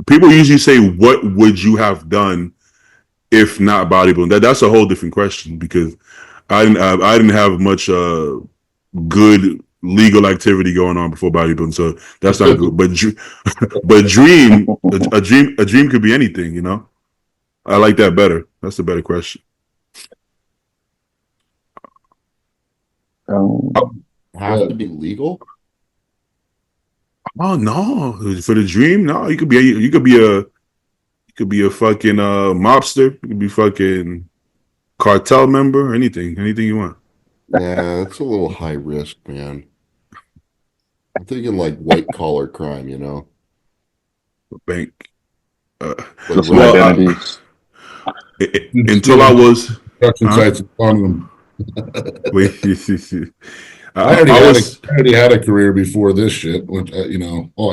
People usually say, "What would you have done if not bodybuilding?" That's a whole different question because I didn't have much good legal activity going on before bodybuilding, so that's not good. But but a dream could be anything, you know. I like that better. That's a better question. Have to be legal? Oh no, for the dream, no. You could be a fucking mobster. You could be fucking cartel member. Anything you want. Nah, that's a little high risk, man. I'm thinking like white collar crime, you know? Bank. Like Some Well, identities. until I was, Construction sites on them. wait, I I was, already had a career before this shit, which I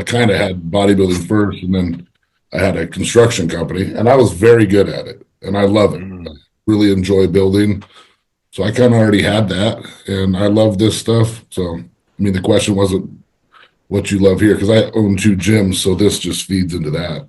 kind of had bodybuilding first, and then I had a construction company, and I was very good at it, and I love it. I really enjoy building, so I kind of already had that, and I love this stuff. So, I mean, the question wasn't what you love here, because I own 2 gyms, so this just feeds into that.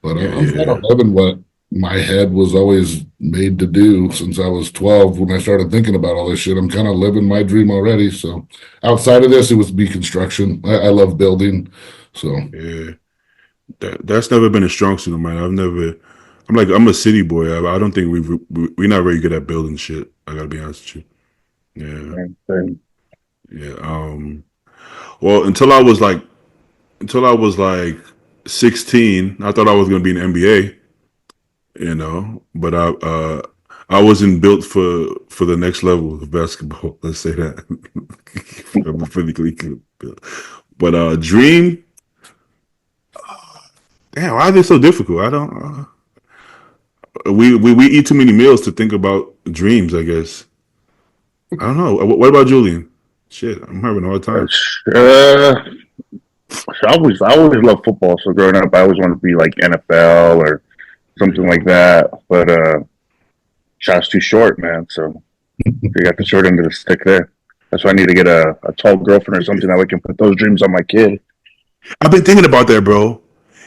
But I'm kind of loving what my head was always made to do since I was 12 when I started thinking about all this shit. I'm kind of living my dream already. So outside of this, it was be construction. I love building. So yeah. That's never been a strong suit of mine. I'm a city boy. I don't think we're not very good at building shit. I gotta be honest with you. Yeah. Yeah. Well, until I was like 16, I thought I was gonna be in the NBA. You know, but I wasn't built for the next level of basketball. Let's say that. I'm physically built. But dream. Damn, why is it so difficult? I don't. We eat too many meals to think about dreams. I guess. I don't know. What about Julian? Shit, I'm having a hard time. I always loved football. So growing up, I always wanted to be like NFL or something like that. But shot's too short, man. So you got the short end of the stick there. That's why I need to get a tall girlfriend or something that we can put those dreams on my kid. I've been thinking about that, bro.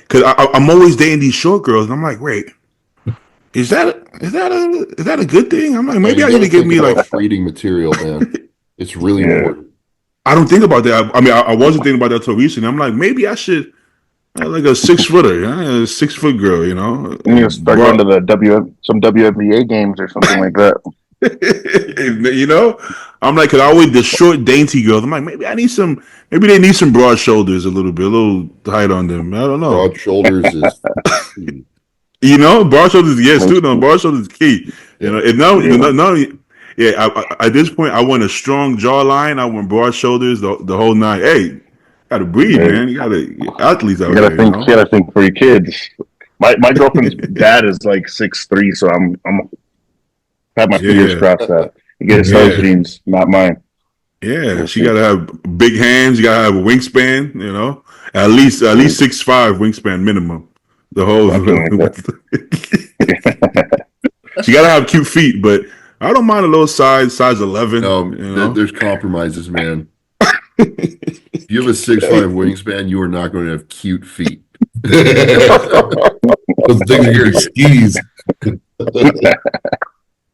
Cause I'm always dating these short girls, and I'm like, wait, is that a good thing? I'm like, maybe I need to give me like breeding material, man. It's really important. I don't think about that. I mean, I wasn't thinking about that until recently. I'm like, maybe I should like a 6-footer, a 6-foot girl, you know. You need to start going to the some WNBA games or something like that. You know, I'm like, cause I always the short, dainty girls. I'm like, maybe they need some broad shoulders a little height on them. I don't know. Broad shoulders is, you know, broad shoulders, yes, too. No, broad shoulders is key. You know, at this point, I want a strong jawline. I want broad shoulders, the whole nine. Hey, gotta breathe, man. You gotta athletes out there. You gotta think for your kids. My girlfriend's dad is like 6'3", so I'm have my fingers crossed that. You get those dreams, not mine. Yeah, she gotta have big hands. You gotta have a wingspan. You know, at least 6'5" wingspan minimum. The whole. She gotta have cute feet, but I don't mind a little size 11. No, you know? there's compromises, man. If you have a 6'5" wingspan, you are not going to have cute feet. those things are your skis.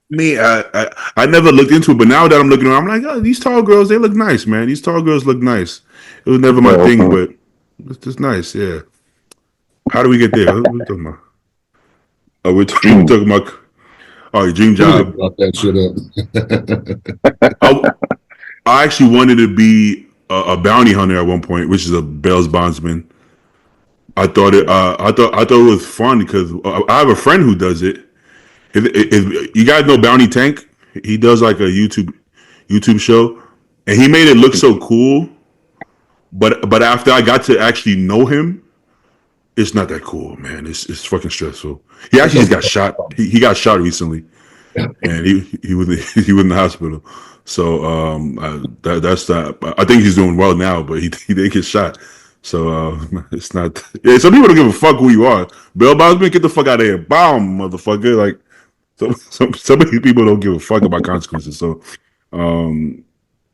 Me, I never looked into it, but now that I'm looking around, I'm like, oh, these tall girls, they look nice, man. These tall girls look nice. It was never my thing, but it's just nice, yeah. How do we get there? What are we talking about? Oh, we're talking about dream job. That shit up. I actually wanted to be a bounty hunter at one point, which is a bail bondsman. I thought it was fun because I have a friend who does it. If you guys know Bounty Tank, he does like a YouTube show, and he made it look so cool. But after I got to actually know him, it's not that cool, man. It's fucking stressful. He actually just got shot. He got shot recently, and he was in the hospital. So that's that. I think he's doing well now, but he did get shot. So it's not. Yeah, some people don't give a fuck who you are. Bill Bosman, get the fuck out of here, bomb, motherfucker. Like some of these people don't give a fuck about consequences. So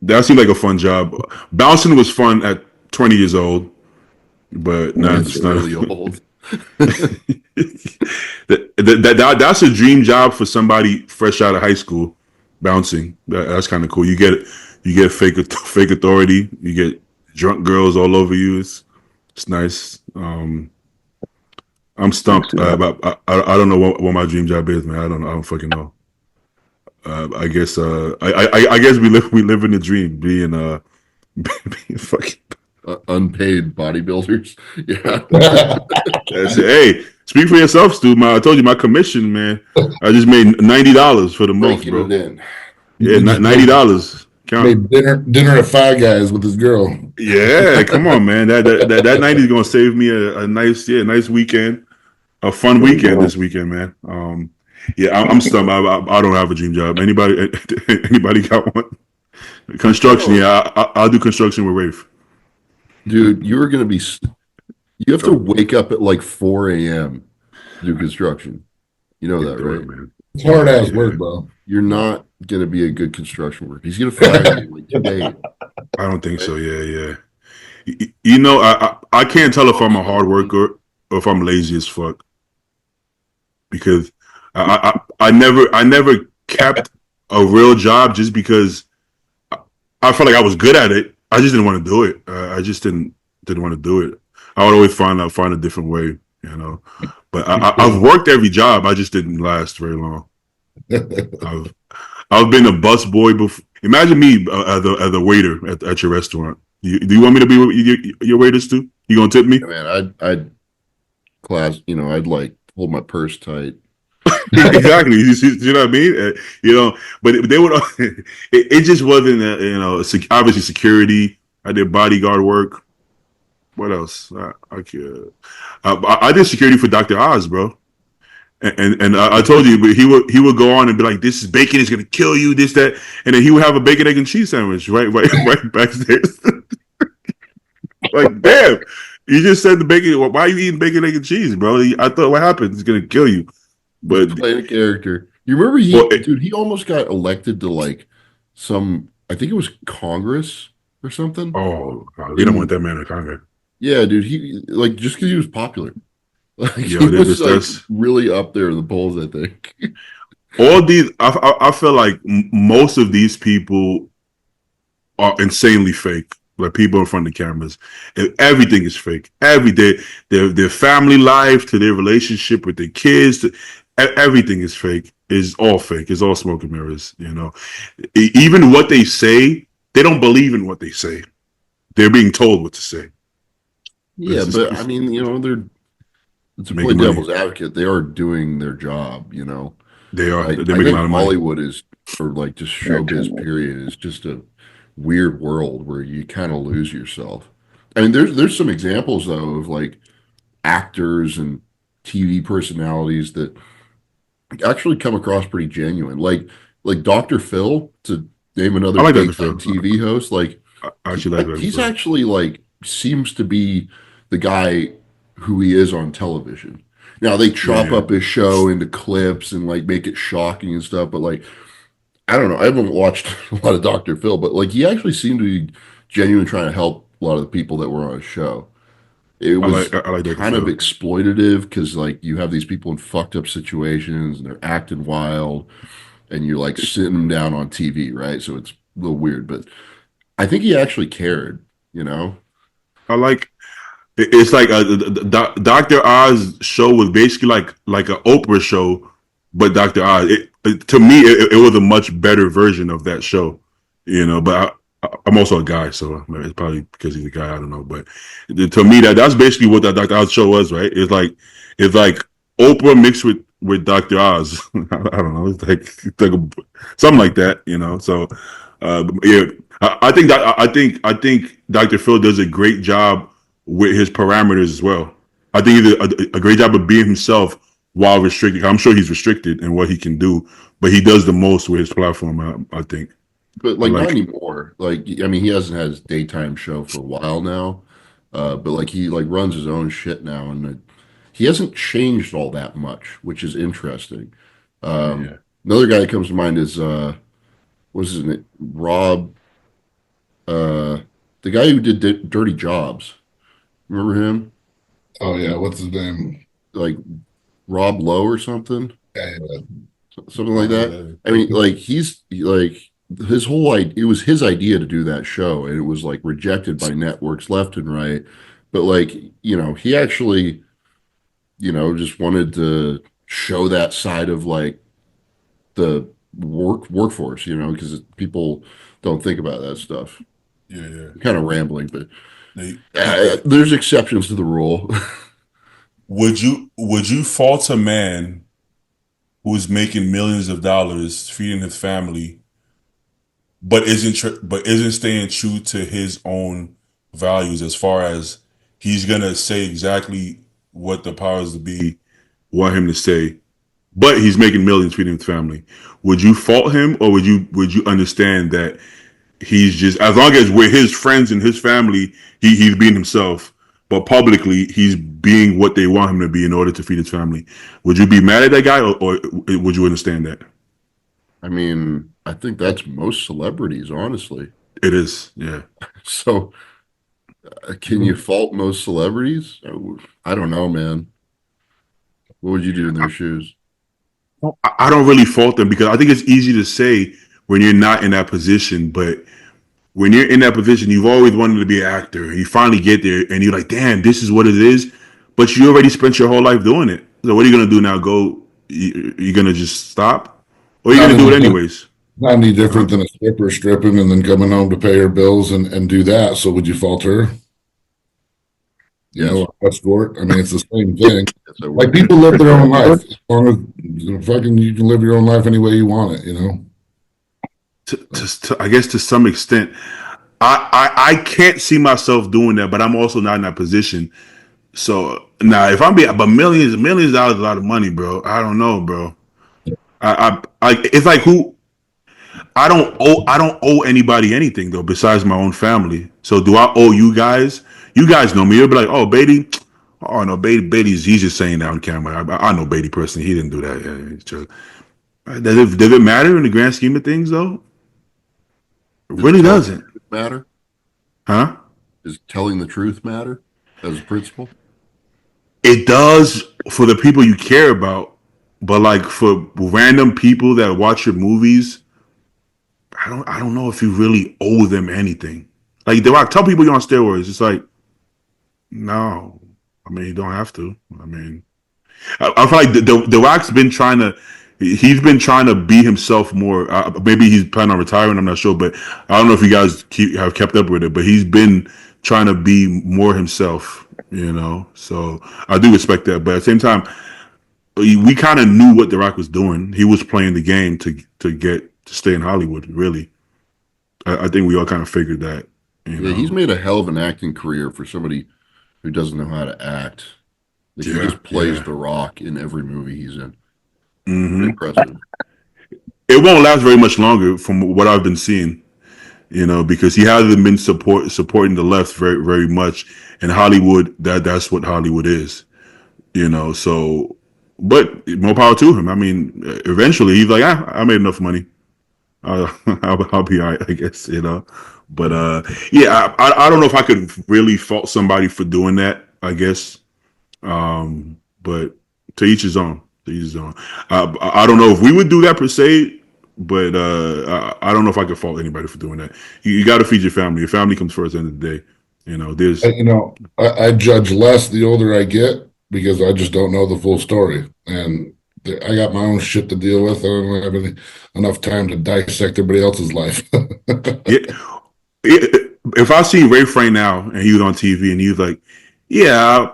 That seemed like a fun job. Bouncing was fun at 20 years old, but not That's it's not. really old. That's a dream job for somebody fresh out of high school. Bouncing. That's kind of cool. You get fake authority. You get drunk girls all over you. It's nice. I'm stumped. I don't know what my dream job is, man. I don't know. I don't fucking know. I guess I guess we live in the dream, being being fucking. Unpaid bodybuilders. Yeah. Hey, speak for yourself, Stu. I told you my commission, man. I just made $90 for the month, Breaking bro. it in. Yeah, $90. Count. Made dinner at Five Guys with his girl. Yeah, come on, man. That 90 is gonna save me a nice weekend, a fun weekend this weekend, man. Yeah, I'm stumped. I don't have a dream job. Anybody got one? Construction. Yeah, I'll do construction with Rafe. Dude, you are going to be, you have to wake up at like 4 a.m. to do construction. You know that, right? Man. It's hard ass work, bro. You're not going to be a good construction worker. He's going to fire you like today. I don't think so. Yeah. You know, I can't tell if I'm a hard worker or if I'm lazy as fuck, because I never kept a real job just because I felt like I was good at it. I just didn't want to do it. I just didn't want to do it. I would always find a different way, you know. But I've worked every job. I just didn't last very long. I've been a bus boy before. Imagine me as a waiter at your restaurant. Do you want me to be your waiters too? You gonna tip me? Man, I'd I'd like hold my purse tight. Exactly. You know what I mean? You know, but they would. It just wasn't. Obviously security. I did bodyguard work. What else? I did security for Dr. Oz, bro. And I told you, but he would go on and be like, "This is bacon is gonna kill you." This that, and then he would have a bacon egg and cheese sandwich right backstairs. Like, damn, you just said the bacon. Why are you eating bacon egg and cheese, bro? I thought what happened? It's gonna kill you. But Playing a character. You remember dude, he almost got elected to like I think it was Congress or something. Oh, we don't want that man in Congress. Yeah, dude, he like just because he was popular. Like Yo, he was like really up there in the polls, I think. All these, I feel like most of these people are insanely fake. Like people in front of the cameras, and everything is fake. Every day, their family life to their relationship with their kids, everything is fake. It's all fake. It's all smoke and mirrors. You know, even what they say, they don't believe in what they say. They're being told what to say. Yeah, but I mean, they're to play devil's advocate. They are doing their job. You know, they are. They're making a lot of money. Hollywood is, or like just showbiz period, is just a weird world where you kind of lose yourself. I mean, there's some examples though of like actors and TV personalities that actually come across pretty genuine. Like Dr. Phil, to name another daytime TV host. Like I actually like he's actually like seems to be the guy who he is on television. Now they chop up his show into clips and like make it shocking and stuff, but like I don't know. I haven't watched a lot of Dr. Phil, but like he actually seemed to be genuinely trying to help a lot of the people that were on his show. It was I like kind of exploitative because like you have these people in fucked up situations and they're acting wild and you're like sitting them down on TV, right? So it's a little weird, but I think he actually cared, you know? It's like Dr. Oz show was basically like an Oprah show, but Dr. Oz. To me, it was a much better version of that show, you know. But I'm also a guy, so it's probably because he's a guy. I don't know, but to me, that's basically what that Dr. Oz show was, right? It's like Oprah mixed with Dr. Oz. I don't know. It's like something like that, you know. So yeah, I think Dr. Phil does a great job with his parameters as well. I think he did a great job of being himself while restricted. I'm sure he's restricted in what he can do, but he does the most with his platform, I think. But like not anymore. Like I mean, he hasn't had his daytime show for a while now. But like he like runs his own shit now, and he hasn't changed all that much, which is interesting. Another guy that comes to mind is what's his name? Rob The guy who did Dirty Jobs. Remember him? Oh yeah, what's his name? Like Rob Lowe or something? Yeah, yeah. Something like that. I mean, like he's like his whole idea, it was his idea to do that show, and it was like rejected by networks left and right. But like, he actually, just wanted to show that side of like the workforce, because people don't think about that stuff. Yeah, yeah. Kind of rambling, but They, there's exceptions to the rule. would you fault a man who is making millions of dollars feeding his family, but isn't staying true to his own values as far as he's gonna say exactly what the powers to be want him to say, but he's making millions feeding his family? Would you fault him, or would you understand that he's just, as long as we're his friends and his family, he's being himself, but publicly he's being what they want him to be in order to feed his family? Would you be mad at that guy, or would you understand that? I mean, I think that's most celebrities, honestly. It is, yeah. So, can you fault most celebrities? I don't know, man. What would you do in their shoes? I don't really fault them, because I think it's easy to say when you're not in that position, but when you're in that position, you've always wanted to be an actor. You finally get there, and you're like, "Damn, this is what it is." But you already spent your whole life doing it. So what are you gonna do now? You're gonna just stop, or you're Not gonna do any, it anyways? not any different than a stripper stripping and then coming home to pay her bills and do that. So would you fault her? Yes. Escort. I mean, it's the same thing. Yes, I Like would. people live their own life. As long as fucking you can live your own life any way you want it. I guess to some extent, I can't see myself doing that, but I'm also not in that position. So now, if I'm being, but millions of dollars is a lot of money, bro. I don't know, bro. It's like who I don't owe anybody anything though, besides my own family. So do I owe you guys? You guys know me. You'll be like, oh, Beatty. Oh no, Beatty's he's just saying that on camera. I know Beatty personally. He didn't do that. Yeah, it's true. Does it matter in the grand scheme of things though? It Does really telling the doesn't, truth matter? huh? Does telling the truth matter as a principle? It does for the people you care about, but like for random people that watch your movies, I don't know if you really owe them anything. Like the Rock, tell people you're on steroids. It's like, no. I mean, you don't have to. I mean, I feel like the Rock's been trying to. He's been trying to be himself more. Maybe he's planning on retiring. I'm not sure, but I don't know if you guys have kept up with it. But he's been trying to be more himself. So I do respect that. But at the same time, we kind of knew what the Rock was doing. He was playing the game to stay in Hollywood. Really, I think we all kind of figured that. Yeah, he's made a hell of an acting career for somebody who doesn't know how to act. Like he just plays The Rock in every movie he's in. Mm-hmm. Impressive. It won't last very much longer, from what I've been seeing. Because he hasn't been supporting the left very, very much in Hollywood. That's what Hollywood is. So, but more power to him. I mean, eventually he's like, I made enough money. I'll be all right, I guess. But yeah, I don't know if I could really fault somebody for doing that. I guess, but to each his own. To each his own. I don't know if we would do that per se, but I don't know if I could fault anybody for doing that. You got to feed your family. Your family comes first at the end of the day. There's. I judge less the older I get because I just don't know the full story, and I got my own shit to deal with. I don't have enough time to dissect everybody else's life. Yeah. If I see Rafe right now and he was on TV and he was like, "Yeah,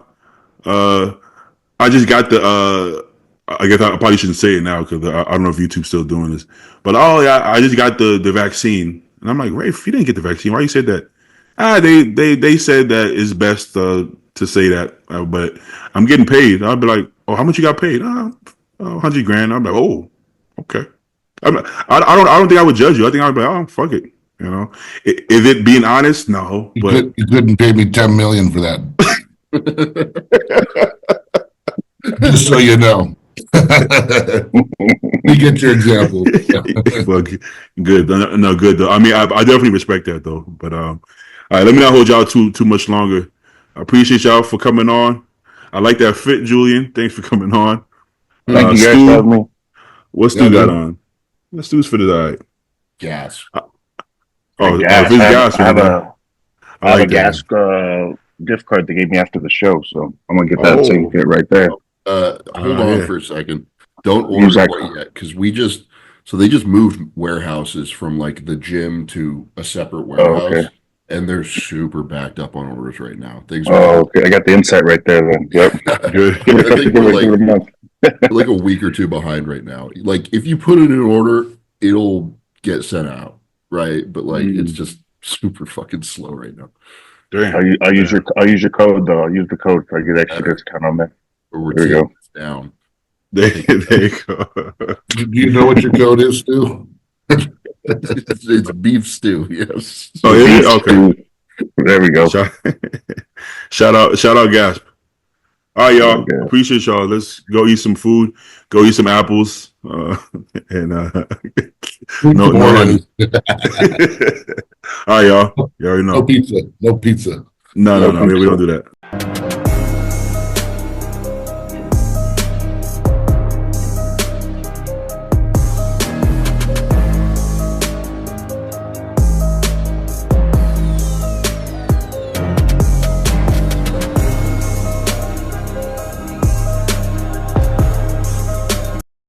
I just got I guess I probably shouldn't say it now because I don't know if YouTube's still doing this, but oh yeah, I just got the vaccine," and I'm like, "Rafe, you didn't get the vaccine. Why you said that?" They said that it's best to say that, but I'm getting paid. I'll be like, "Oh, how much you got paid?" 100 grand. I'm like, "Oh, okay." I don't think I would judge you. I think I'd be like, "Oh, fuck it." Is it being honest? No, but you couldn't pay me 10 million for that. Just so you know. We get your example. Well, good. No, good though. I mean, I definitely respect that though. But all right, let me not hold y'all too much longer. I appreciate y'all for coming on. I like that fit, Julian. Thanks for coming on. Thank you guys for having me. What Stu got on? What Stu's fit is all right. Gas. If it's gas, I have a that. gas gift card they gave me after the show, so I'm gonna get that same fit right there. Hold on for a second. Don't order it yet, because they just moved warehouses from like the gym to a separate warehouse, and they're super backed up on orders right now. Things are okay. I got the insight right there then. Yep. Good. I think we're like a week or two behind right now. Like if you put it in order, it'll get sent out, right? But like it's just super fucking slow right now. I'll use your code though. I'll use the code so I get extra discount on that. There you go. Down. There you go. Do you know what your code is, Stu? It's beef stew. Yes. Oh yeah. Okay. There we go. Shout out, Gasp. All right, y'all. Okay. Appreciate y'all. Let's go eat some food. Go eat some apples. And no. All right, y'all. You already know. No pizza. No. We don't do that.